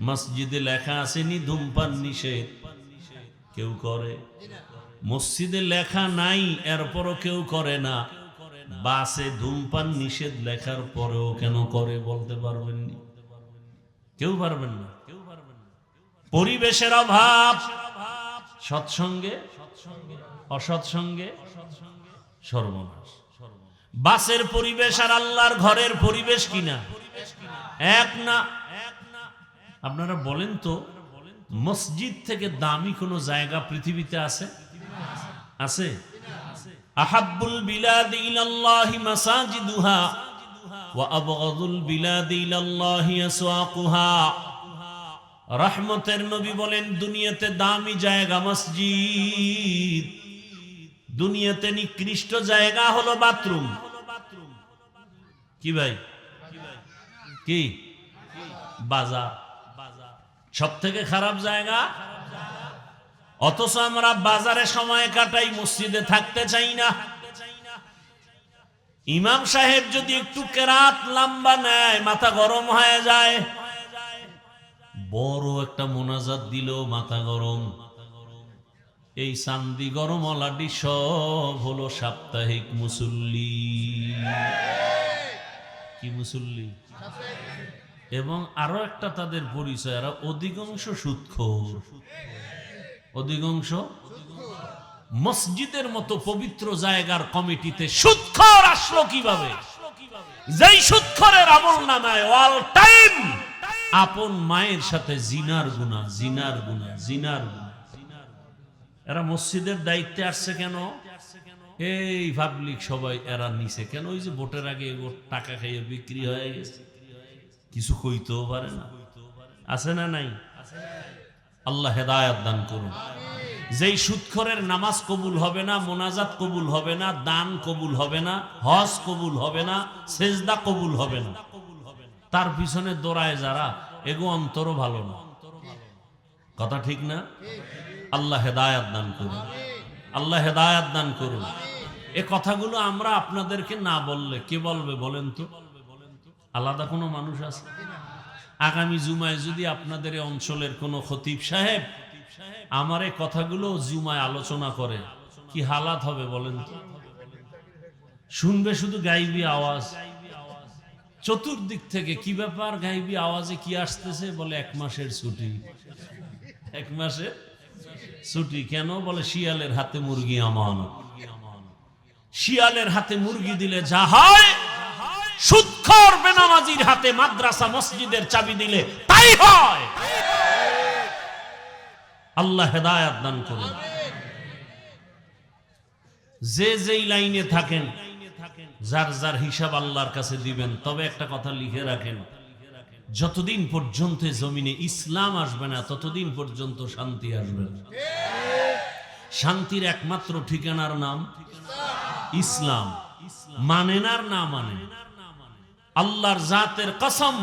মসজিদে লেখা আসেনি ধূমপান নিষেধ, কেউ করে। মসজিদে লেখা নাই, এরপরও কেউ করে না। বাসে ধূমপান নিষেধ লেখার পরেও কেন করে বলতে পারবেন না? কেউ পারবেন না। পরিবেশের অভাব, সৎসঙ্গে অসৎসঙ্গে সর্বনাশ। বাসের পরিবেশ আর আল্লাহর ঘরের পরিবেশ কিনা এক না? আপনারা বলেন তো, মসজিদ থেকে দামি কোন জায়গা পৃথিবীতে আছে? আছে? আহাব্বুল বিলাদি ইলাল্লাহি মাসাজিদুহা ওয়া আবগাদুল বিলাদি ইলাল্লাহি আসওয়াকুহা। রহমতের নবী বলেন, দুনিয়াতে দামি জায়গা মসজিদ, দুনিয়াতে নিকৃষ্ট জায়গা হলো বাথরুম। কি ভাই? কি? বাজার সব থেকে খারাপ জায়গা। অথচ আমরা বাজারে সময় কাটাই, মসজিদে থাকতে চাই না। ইমাম সাহেব যদি একটু কেরাত লম্বা নেয়, মাথা গরম হয়ে যায়। বড় একটা মোনাজাত দিলেও মাথা গরম। এই চান্দি গরম অলাডি সব হলো সাপ্তাহিক মুসল্লি। কি মুসল্লি? এবং আরো একটা তাদের পরিচয়, এরা অধিকাংশ সুদখোর। অধিকাংশ মসজিদের মতো পবিত্র জায়গার কমিটিতে সুদখোর আসলো কিভাবে? যেই সুদখোরের আমল নামায় অল টাইম আপন মায়ের সাথে জিনার গুনাহ, জিনার গুনাহ, জিনার গুনাহ। এরা মসজিদের দায়িত্বে আসছে কেন? এই পাবলিক সবাই এরা নিছে কেন? ওই যে ভোটের আগে টাকা খাইয়ে বিক্রি হয়ে গেছে, কিছু কইতেও পারে না। আছে না নাই? আল্লাহ হেদায়েত দান করুন। যেই সুদখোরের নামাজ কবুল হবে না, মোনাজাত কবুল হবে না, দান কবুল হবে না, হজ কবুল হবে না, সেজদা কবুল হবে না, তার পিছনে দৌড়ায় যারা, এগো অন্তরও ভালো না। কথা ঠিক না? আল্লাহ হেদায়েত দান করুন, আল্লাহ হেদায়েত দান করুন। এ কথাগুলো আমরা আপনাদেরকে না বললে কে বলবে বলেন তো? আলাদা কোনো মানুষ আছে? আগামী জুমায় যদি আপনাদের এই অঞ্চলের কোনো খতিব সাহেব আমার এই কথাগুলো জুমায় আলোচনা করে, কি হালাত হবে বলেন তো? শুনবে শুধু গাইবি আওয়াজ, চতুর্দিক থেকে কি ব্যাপার, গাইবি আওয়াজে কি আসতেছে? বলে 1 মাসের ছুটি। 1 মাসের ছুটি কেন? বলে শিয়ালের হাতে মুরগি আমানত। শিয়ালের হাতে মুরগি দিলে যা হয়, সুদখোর বেনামাজির হাতে মাদ্রাসা মসজিদের চাবি দিলে তাই হয়। আল্লাহ হেদায়েত দান করুন। যে যেই লাইনে থাকেন যার যার হিসাব আল্লাহর কাছে দিবেন। তবে একটা কথা লিখে রাখেন, যতদিন পর্যন্ত জমিনে ইসলাম আসবে না ততদিন পর্যন্ত শান্তি আসবে না। শান্তির একমাত্র ঠিকানার নাম ইসলাম। মানেন আর না মানেন, আল্লাহর জাতের কসম,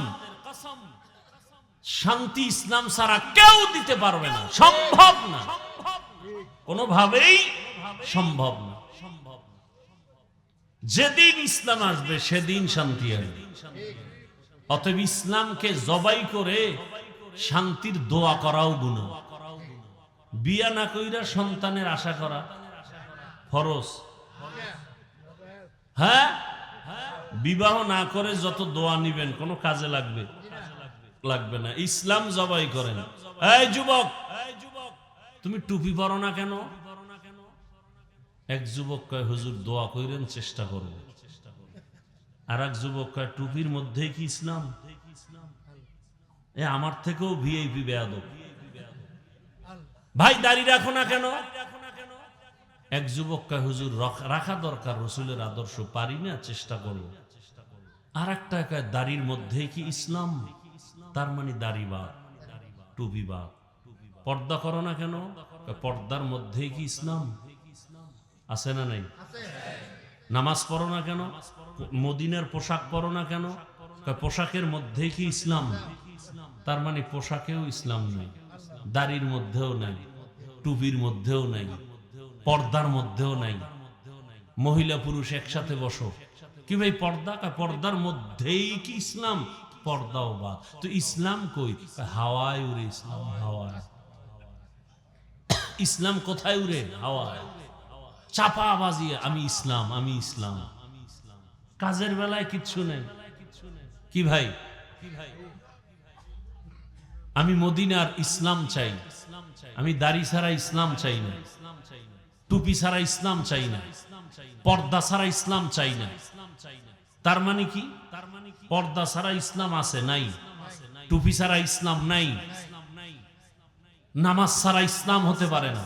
শান্তি ইসলাম ছাড়া কেউ দিতে পারবে না, সম্ভব না, কোনোভাবেই সম্ভব না। যেদিন ইসলাম আসবে সেদিন শান্তি আসবে। অতএব ইসলামকে জবাই করে শান্তির দোয়া করাও গুনাহ। বিয়া না কইরা সন্তানের আশা করা ফরজ। হ্যাঁ, বিবাহ না করে যত দোয়া নিবেন কোনো কাজে লাগবে লাগবে না। ইসলাম জবাই করেন। এই যুবক, তুমি টুপি পরো না কেন? এক যুবক কয় হুজুর দোয়া কইরেন, চেষ্টা করব। আর এক যুবক কয় টুপির মধ্যেই কি ইসলাম? আমার থেকেও ভিআইপি বেয়াদব। ভাই দাড়ি রাখো না কেন? এক যুবক কয় হুজুর রাখা দরকার, রসুলের আদর্শ, পারি না, চেষ্টা করব। আর একটা কয় দাড়ির মধ্যেই কি ইসলাম? তার মানে দাড়ি বাদ, টুপি বাদ। পর্দা করো না কেন? পর্দার মধ্যেই কি ইসলাম? আছে না নাই? নামাজ পড়ো না কেন? মদিনার পোশাক পরো না কেন? পোশাকের মধ্যেই কি ইসলাম? তার মানে পোশাকেও ইসলাম নাই, দাড়ির মধ্যেও নাই, টুপির মধ্যেও নাই, পর্দার মধ্যেও নাই। মহিলা পুরুষ একসাথে বসো, কি ভাই পর্দা? পর্দার মধ্যেই কি ইসলাম? পর্দাও বাদ। তো ইসলাম কই? হাওয়ায় উড়ে ইসলাম, হাওয়ায়। ইসলাম কোথায় উড়ে? হাওয়ায়। চাপা বাজিয়ে আমি ইসলাম, আমি ইসলাম। কাজের বেলায় কিচ্ছু নেই। কি ভাই? আমি মদিনার ইসলাম চাই, আমি দাড়ি ছাড়া ইসলাম চাই না, টুপি ছাড়া ইসলাম চাই না, পর্দা ছাড়া ইসলাম চাই না। তার মানে কি? পর্দা ছাড়া ইসলাম আছে নাই, টুপি ছাড়া ইসলাম নাই, নামাজ ছাড়া ইসলাম হতে পারে না,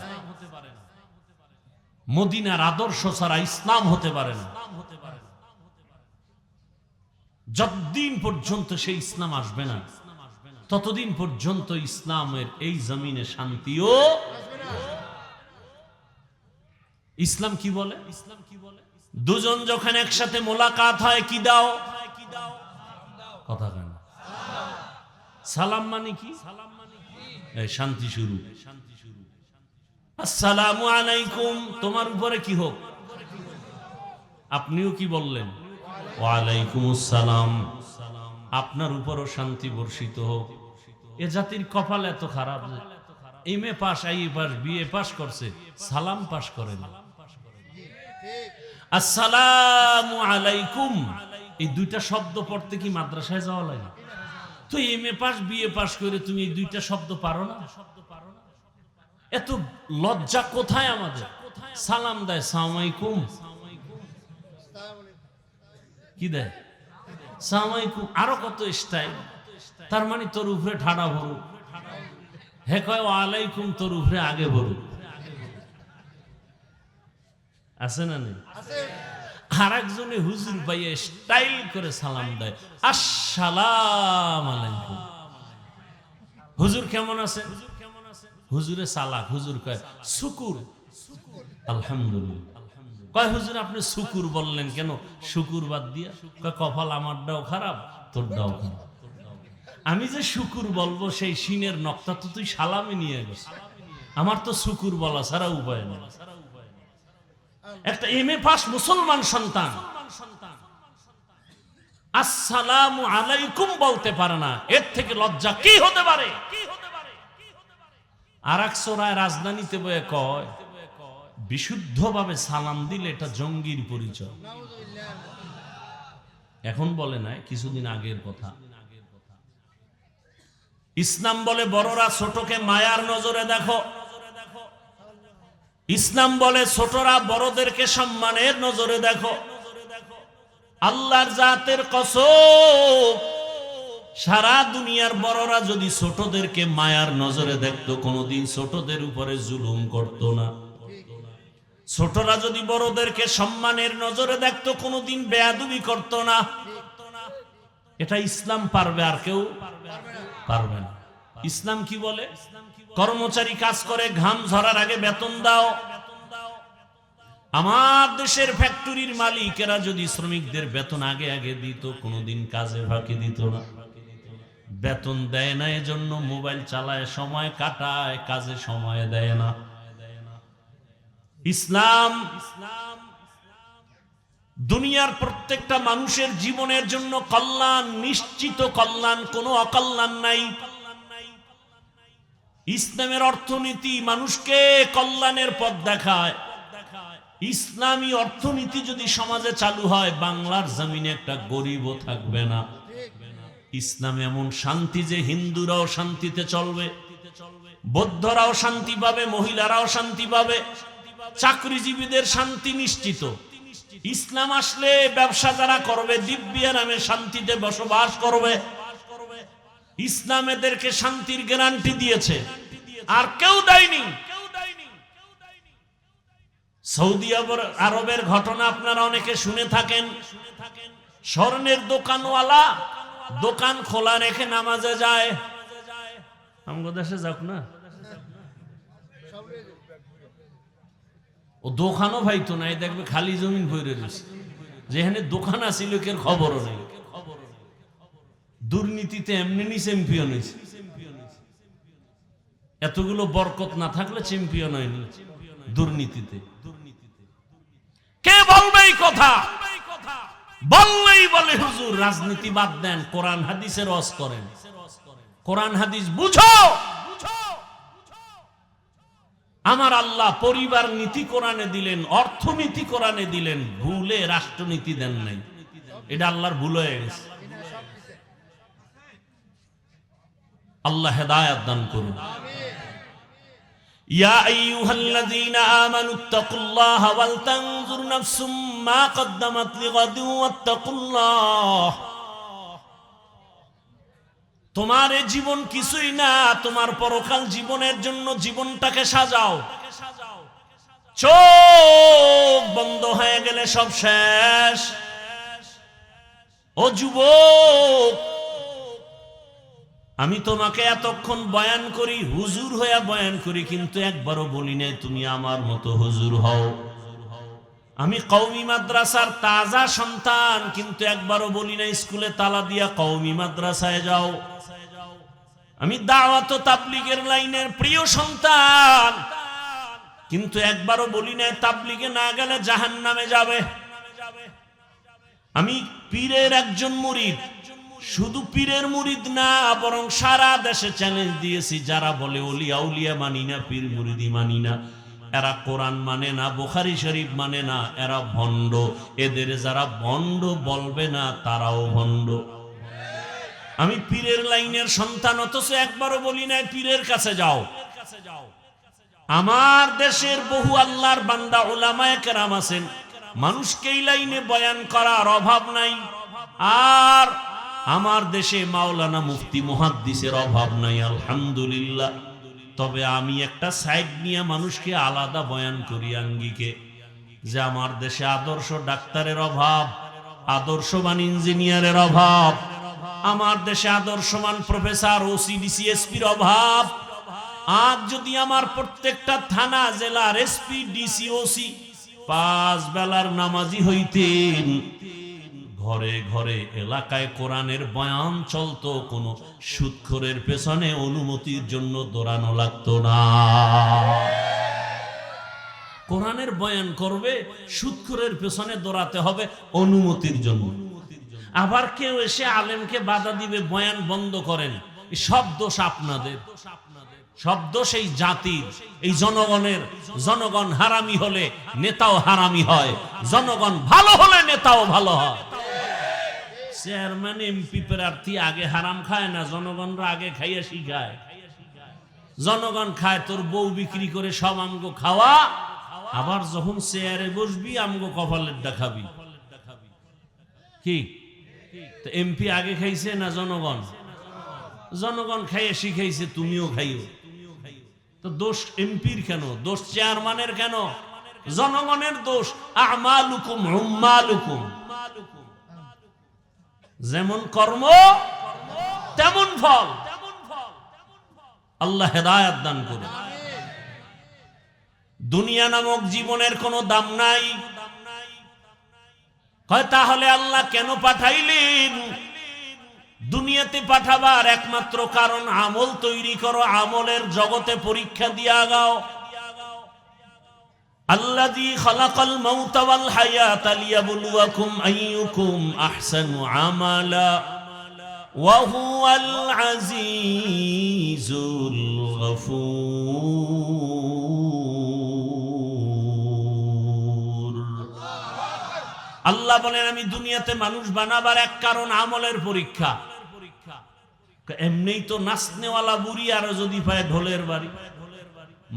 মদিনার আদর্শ ছাড়া ইসলাম হতে পারে না। যতদিন পর্যন্ত সেই ইসলাম আসবে না ততদিন পর্যন্ত ইসলামের এই জমিনে শান্তিও। ইসলাম কি বলে? দুজন যখন একসাথে মোলাকাত হয় কি দাও? কথা কেন? সালাম মানে কি? শান্তি শুরু। আসসালামু আলাইকুম, তোমার উপরে কি হোক। আপনিও কি বললেন? ওয়ালাইকুম আসসালাম, আপনার উপরও শান্তি বর্ষিত হোক। এ জাতির কপাল এত খারাপ যে MA pass, IA pass, BA pass করছে, সালাম পাস করে না। আসসালামু আলাইকুম, এই দুইটা শব্দ পড়তে কি মাদ্রাসায় যাওয়া লাগে? তো এমএ পাস বিএ পাস করে তুমি এই দুইটা শব্দ পারো না? এত লজ্জা কোথায় আমাদের? সালাম দেয় সালাম আলাইকুম, কি দেয় সালাম আলাইকুম, আরো কত স্টাইল। তার মানে তোর উপরে ঠাডা ভরু, হে কয় ওয়ালাইকুম, তোর উপরে আগে ভরু। আছে না নেই? আর একজনে হুজুর পাইয়ে স্টাইল করে সালাম দেয়, আসসালাম আলাইকুম। হুজুর কেমন আছে? হুজুরে সালাক, হুজুর কয় শুকুর, আলহামদুলিল্লাহ। কয় হুজুর আপনি শুকুর বললেন কেন? শুকুর বাদ দিয়া? কয় কপাল আমারটাও খারাপ, তোরটাও খারাপ। আমি যে শুকুর বলবো সেই সিনের নকটা তো তুই সালামে নিয়ে গেছ, আমার তো শুকুর বলা ছাড়া উপায় নেই। একটা এমএ পাস মুসলমান সন্তান আসসালামু আলাইকুম বলতে পারে না, এর থেকে লজ্জা কি হতে পারে? আর এক সোরায় রাজধানীতে বয়ে কয় বিশুদ্ধভাবে সালাম দিলে এটা জঙ্গির পরিচয়। এখন বলে নাই, কিছুদিন আগের কথা। ইসলাম বলে বড়রা ছোটকে মায়ার নজরে দেখো, ইসলাম বলে ছোটরা বড়দেরকে সম্মানের নজরে দেখো। আল্লাহর জাতের কসম, সারা দুনিয়ার বড়রা যদি ছোটদেরকে মায়ার নজরে দেখতো, কোনোদিন ছোটদের উপরে জুলুম করতো না। ছোটরা যদি বড়দেরকে সম্মানের নজরে দেখতো, কোনোদিন বেয়াদবি করতো না। এটা ইসলাম পারবে, আর কেউ পারবে না। ইসলাম কি বলে? কর্মচারী কাজ করে, ঘাম ঝরার আগে বেতন দাও। আমার দেশের ফ্যাক্টরির মালিকেরা যদি শ্রমিকদের বেতন আগে আগে দিত, কোনোদিন কাজে ফাঁকি দিত না। বেতন দেয় না, এজন্য মোবাইল চালায়, সময় কাটায়, কাজে সময় দেয় না। ইসলাম দুনিয়ার প্রত্যেকটা মানুষের জীবনের জন্য কল্যাণ, নিশ্চিত কল্যাণ, কোনো অকল্যাণ নাই। ইসলামের অর্থনীতি মানুষকে কল্যাণের পথ দেখায়। ইসলামী অর্থনীতি যদি সমাজে চালু হয়, বাংলার জমিনে একটা গরিবও থাকবে না। ইসলাম এমন শান্তি যে হিন্দুরাও শান্তিতে চলবে, বৌদ্ধরাও শান্তি পাবে, মহিলারাও শান্তি পাবে, চাকরিজীবীদের শান্তি নিশ্চিত। ইসলাম আসলে ব্যবসা যারা করবে দিব্য নামে শান্তিতে বসবাস করবে। ইসলাম এদেরকে শান্তির গ্যারান্টি দিয়েছে, আর কেউ দেয়নি। সৌদি আরবের ঘটনা আপনারা অনেকে শুনে থাকেন। স্বর্ণের দোকানওয়ালা দোকান খোলা রেখে নামাজে যায়। আমাদের দেশে যাক না, ও দোকানও ভাইতো নাই, দেখবে খালি জমিন ভরে রয়েছে। যেখানে দোকান আছে লোকের খবরও নেই। দুর্নীতিতে এমনি চ্যাম্পিয়ন হয়েছে। এতগুলো বরকত না থাকলে চ্যাম্পিয়ন হয়নি দুর্নীতিতে। কে বলবে এই কথা? বললেই বলে হুজুর রাজনীতি বাদ দেন, কোরআন হাদিসের রস করেন। কোরআন হাদিস বুঝো। আমার আল্লাহ পরিবার নীতি কোরআনে দিলেন, অর্থনীতি কোরআনে দিলেন, ভুলে রাষ্ট্রনীতি দেন নাই। এটা আল্লাহর ভুল হয়ে গেছে। আল্লাহ হেদায়েত দান করুন। ইয়া আইয়ুহাল্লাযীনা আমানুত্তাকুল্লাহা ওয়াল তানজুর নাফসুম মা কদ্দামাত লিগাদিন ওয়াত্তাকুল্লাহ। তোমার এই জীবন কিছুই না, তোমার পরকাল জীবনের জন্য জীবনটাকে সাজাও। চোখ বন্ধ হয়ে গেলে সব শেষ। ও যুবক, আমি তোমাকে এতক্ষণ বয়ান করি, হুজুর হইয়া বয়ান করি, কিন্তু একবারও বলি নাই তুমি আমার মতো হুজুর হও। আমি কওমি মাদ্রাসার তাজা সন্তান, কিন্তু একবারও বলি নাই স্কুলে তালা দিয়া কওমি মাদ্রাসায় যাও। আমি দাওয়াত ও তাবলীগের লাইনের প্রিয় সন্তান, কিন্তু একবারও বলি নাই তাবলীগে না গেলে জাহান্নামে যাবে। আমি পীরের একজন মুরিদ, শুধু পীরের মুরিদ না, বরং সারা দেশে চ্যালেঞ্জ দিয়েছি যারা বলে ওলিয়া উলিয়া মানি না, পীর মুরিদি মানি না, এরা কোরআন মানে না, বুখারী শরীফ মানে না, এরা ভণ্ড। এদের যারা ভণ্ড বলবে না তারাও ভণ্ড। আমি পীরের লাইনের সন্তান, অথচ একবারও বলি নাই পীরের কাছে যাও। আমার দেশের বহু আল্লাহর বান্দা উলামায়ে কেরাম আছেন, মানুষকে এই লাইনে বয়ান করার অভাব নাই। আর আমার দেশে মাওলানা মুফতি মুহাদ্দিসের অভাব নাই, আলহামদুলিল্লাহ। তবে আমি একটা সাইড নিয়ে মানুষকে আলাদা বয়ান করি আঙ্গিকে, যে আমার দেশে আদর্শ ডাক্তারের অভাব, আদর্শবান ইঞ্জিনিয়ারের অভাব, আমার দেশে আদর্শবান প্রফেসর, ওসি, ডিসি, এসপির অভাব। আজ যদি আমার প্রত্যেকটা থানা, জেলার এসপি, ডিসি, ওসি 5 বেলার নামাজি হইতেন, ঘরে ঘরে এলাকায় কোরআনের বয়ান চলতো, কোনো সুদখোরের পেছনে অনুমতির জন্য দৌড়ানো লাগতো না। কোরআনের বয়ান করবে, সুদখোরের পেছনে দৌড়াতে হবে অনুমতির জন্য। আবার কেউ এসে আলেমকে বাধা দিবে, বয়ান বন্ধ করেন, সব দোষ আপনাদের, সব দোষ এই জাতির, এই জনগণের। জনগণ হারামি হলে নেতাও হারামি হয়, জনগণ ভালো হলে নেতাও ভালো হয়। চেয়ারম্যান, এমপি প্রার্থী আগে হারাম খায় না, জনগণরা আগে খাইয়া শিখায়। জনগণ খায়, তোর বউ বিক্রি করে সব আমগো খাওয়া, আবার যখন চেয়ারে বসবি আমগো কপালের দেখাবি। কি এমপি আগে খাইছে না জনগণ? জনগণ খাইয়ে শিখাইছে, তুমিও খাইও। তো দোষ এমপির কেন? দোষ চেয়ারম্যানের কেন? জনগণের দোষ। আমালুকুম উম্মালুকুম, যেমন কর্ম তেমন ফল। আল্লাহ হেদায়েত দান করুন। দুনিয়া নামক জীবনের কোনো দাম নাই। হয় তাহলে আল্লাহ কেন পাঠাইলেন? দুনিয়াতে পাঠাবার একমাত্র কারণ আমল তৈরি করো, আমলের জগতে পরীক্ষা দিয়া গাও। আল্লাযী খালাকাল মাউতা ওয়াল হায়াতা লিয়াবলুয়াকুম আইয়ুকুম আহসানু আমালা ওয়া হুয়াল আজিজুল গফুর। আল্লাহ বলেন আমি দুনিয়াতে মানুষ বানাবার এক কারণ আমলের পরীক্ষা। এমনিই তো নাচনেওয়ালা বুড়ি আর যদি পায় ঢোলের বাড়ি,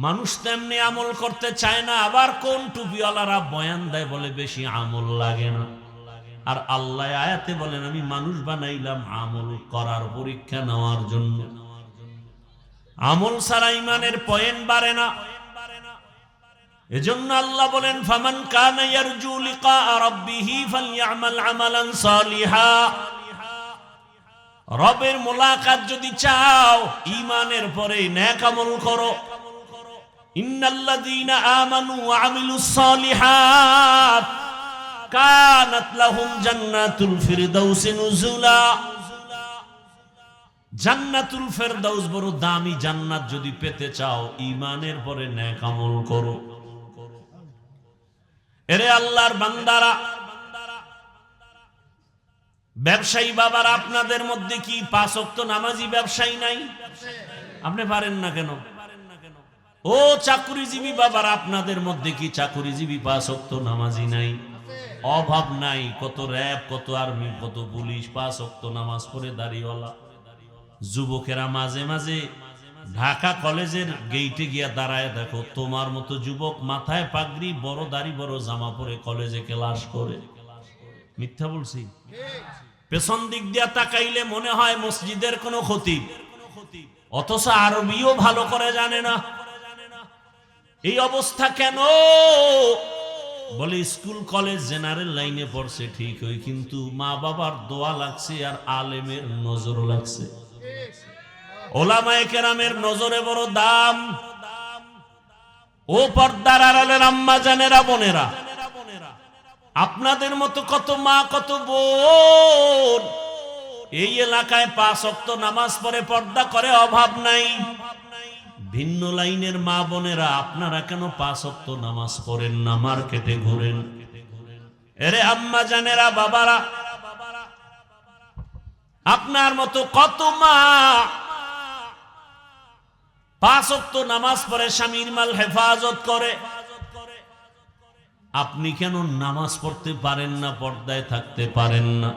মানুষ তেমনি আমল করতে চায় না। আবার কোন টুপিওয়ালারা বয়ান দেয়, বলে বেশি আমল লাগে না। আর আল্লাহ আয়াতে বলেন আমি মানুষ বানাইলাম আমল করার, পরীক্ষা নেওয়ার জন্য। আমল ছাড়া ইমানের পয়েন্ট বাড়ে না। এজন্য আল্লাহ বলেন ফামান কানা ইয়ারজু লিকা রাব্বিহি ফালইআমাল আমালান সালিহা। রবের মোলাকাত যদি চাও, ঈমানের পরে নেক আমল করো। ইন্নাল্লাযীনা আমানু ওয়া আমিলুস সালিহাত কানাত লাহুম জান্নাতুল ফিরদাউস নুজুলা। জান্নাতুল ফেরদাউস বড় দামি জান্নাত, যদি পেতে চাও ঈমানের পরে নেক আমল করো। এরে আল্লাহর বান্দারা, ব্যবসায়ী বাবার, আপনাদের মধ্যে কি 5 ওয়াক্ত নামাজি ব্যবসায়ী নাই? আপনি পারেন না কেন? ও চাকরিজীবী বাবার, আপনাদের মধ্যে কি চাকরিজীবী 5 ওয়াক্ত নামাজি নাই? অভাব নাই। কত র‍্যাব, কত আর্মি, কত পুলিশ 5 ওয়াক্ত নামাজ পড়ে দাড়িওয়ালা। যুবকেরা মাঝে মাঝে ঢাকা কলেজের গেইটে গিয়া দাঁড়ায় দেখো, তোমার মতো যুবক মাথায় পাগড়ি, বড় দাড়ি, বড় জামা পরে কলেজে ক্লাস করে। মিথ্যা বলছি? পেছন দিক দিয়া তাকাইলে মনে হয় মসজিদের কোনো খতিব, অথচ আরবিও ভালো করে জানে না। এই অবস্থা কেন? বলে স্কুল কলেজ জেনারেল লাইনে পড়ছে ঠিক হই, কিন্তু মা বাবার দোয়া লাগছে আর আলেমের নজর লাগছে। ওলামায়ে কেরামের নজরে বড় দাম। ও পর্দার আড়ালের আম্মা জানেরা, বোনেরা, আপনাদের মতো কত মা, কত বোন এই এলাকায় 5 ওয়াক্ত নামাজ পড়ে, পর্দা করে, অভাব নাই। ভিন্ন লাইনের মা বোনেরা, আপনারা কেন 5 ওয়াক্ত নামাজ পড়েন না? মার্কেটে ঘুরেন। এরে আম্মা জানেরা, বাবারা, আপনার মতো কত মা 5 ওয়াক্ত নামাজ পড়ে, স্বামীর মাল হেফাজত করে। আপনি কেন নামাজ পড়তে পারেন না, পর্দায় থাকতে পারেন না?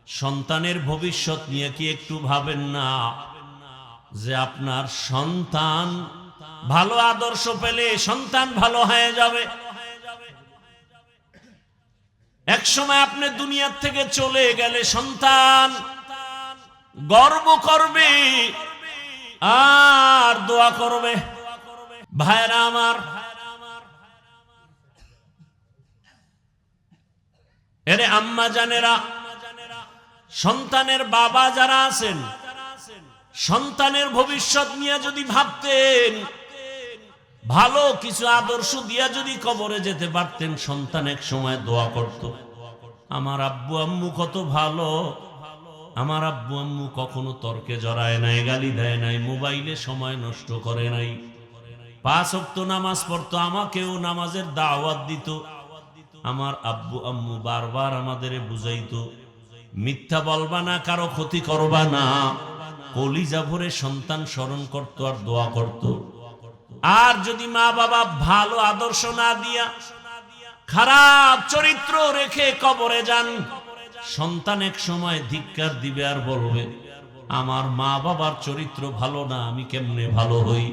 সন্তানের ভবিষ্যৎ নিয়ে কি একটু ভাবেন না যে আপনার সন্তান ভালো আদর্শ পেলে সন্তান ভালো হয়ে যাবে। এক সময় আপনি দুনিয়ার থেকে চলে গেলে সন্তান গর্ব করবে আর দোয়া করবে। ভাইরা আমার, এরে আম্মা জানেরা, সন্তানের বাবা যারা আছেন, সন্তানের ভবিষ্যৎ নিয়ে যদি ভাবতেন, ভালো কিছু আদর্শ দিয়া যদি কবরে যেতে পারতেন, সন্তান এক সময় দোয়া করত, আমার আব্বু আম্মু কত ভালো, আমার আব্বু আম্মু কখনো তর্কে জড়ায় নাই, গালি দেয় নাই, মোবাইলে সময় নষ্ট করে নাই, 5 ওয়াক্ত নামাজ পড়তো, আমাকেও নামাজের দাওয়াত দিত। আমার আব্বু আম্মু বারবার আমাদের বুঝাইতো, মিথ্যা বলবা না, কারো ক্ষতি করবা না। কলিজা ভরে সন্তান স্মরণ করত আর দোয়া করত। আর যদি মা বাবা ভালো আদর্শ না দিয়া খারাপ চরিত্র রেখে কবরে যান, সন্তান এক সময় ধিক্কার দিবে আর বলবে, আমার মা বাবার চরিত্র ভালো না, আমি কেমনে ভালো হই।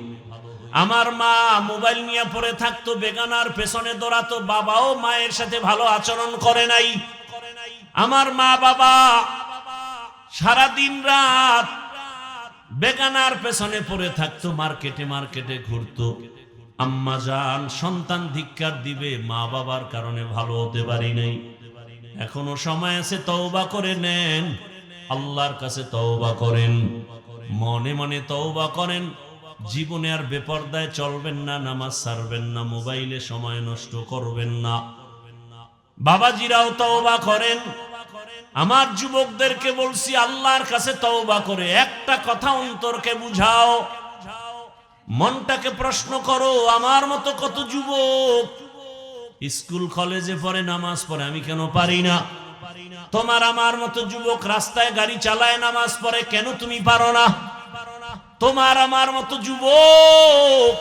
আমার মা মোবাইল নিয়ে পড়ে থাকতো, বেগানার পেছনে দৌড়াতো, বাবাও মায়ের সাথে ভালো আচরণ করে নাই। আমার মা বাবা সারা দিন রাত বেগানার পেছনে পড়ে থাকতো, মার্কেটে মার্কেটে ঘুরতো। আম্মা জান, সন্তান ধিক্কার দিবে, মা বাবার কারণে ভালো হতে পারি নাই। এখনো সময় আছে, তওবা করে নেন, আল্লাহর কাছে তওবা করেন, মনে মনে তওবা করেন। জীবনে আর বেপরদায় চলবেন না, নামাজ ছাড়বেন না, মোবাইলে সময় নষ্ট করবেন না। বাবাজিরাও তওবা করেন। আমার যুবকদেরকে বলছি, আল্লাহর কাছে তওবা করে একটা কথা অন্তরকে বুঝাও, মনটাকে প্রশ্ন করো, আমার মতো কত যুবক স্কুল কলেজে পড়ে, নামাজ পড়ে, আমি কেন পারি না? তোমার আমার মতো যুবক রাস্তায় গাড়ি চালায়, নামাজ পড়ে, কেন তুমি পারো না? তোমার আমার মতো যুবক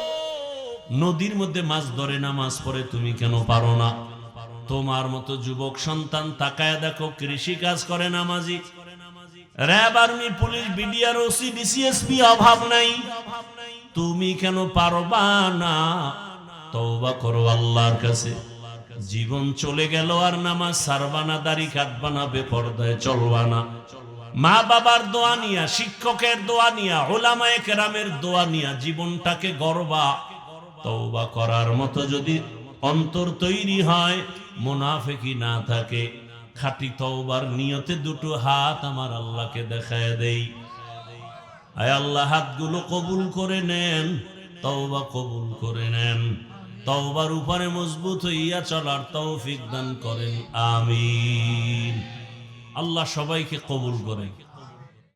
নদীর মধ্যে মাছ ধরে, নামাজ পড়ে, তুমি কেন পারো না? তোমার মতো যুবক সন্তান তাকায় দেখো, কৃষি কাজ করে, নামাজি, RAB, army, police, BDR, OC, DC SP, অভাব নাই, তুমি কেন পারবা না? তওবা করো আল্লাহর কাছে। জীবন চলে গেল আর নামাজ ছাড়বা না, দাড়ি কাটবা না, বেপরদায় চলবা না। মা বাবার দোয়া নিয়া, শিক্ষকের দোয়া নিয়া, উলামায়ে কেরামের দোয়া নিয়া জীবনটাকে গড়বা। তওবা করার মতো যদি অন্তর তৈরি হয়, মুনাফিকি না থাকে, খাঁটি তওবার নিয়তে দুটো হাত আমার আল্লাহকে দেখায় দেই। আয় আল্লাহ, হাতগুলো কবুল করে নেন, তওবা কবুল করে নেন, তওবার উপরে মজবুত হইয়া চলার তৌফিক দান করেন, আমিন। আল্লাহ সবাইকে কবুল করেন।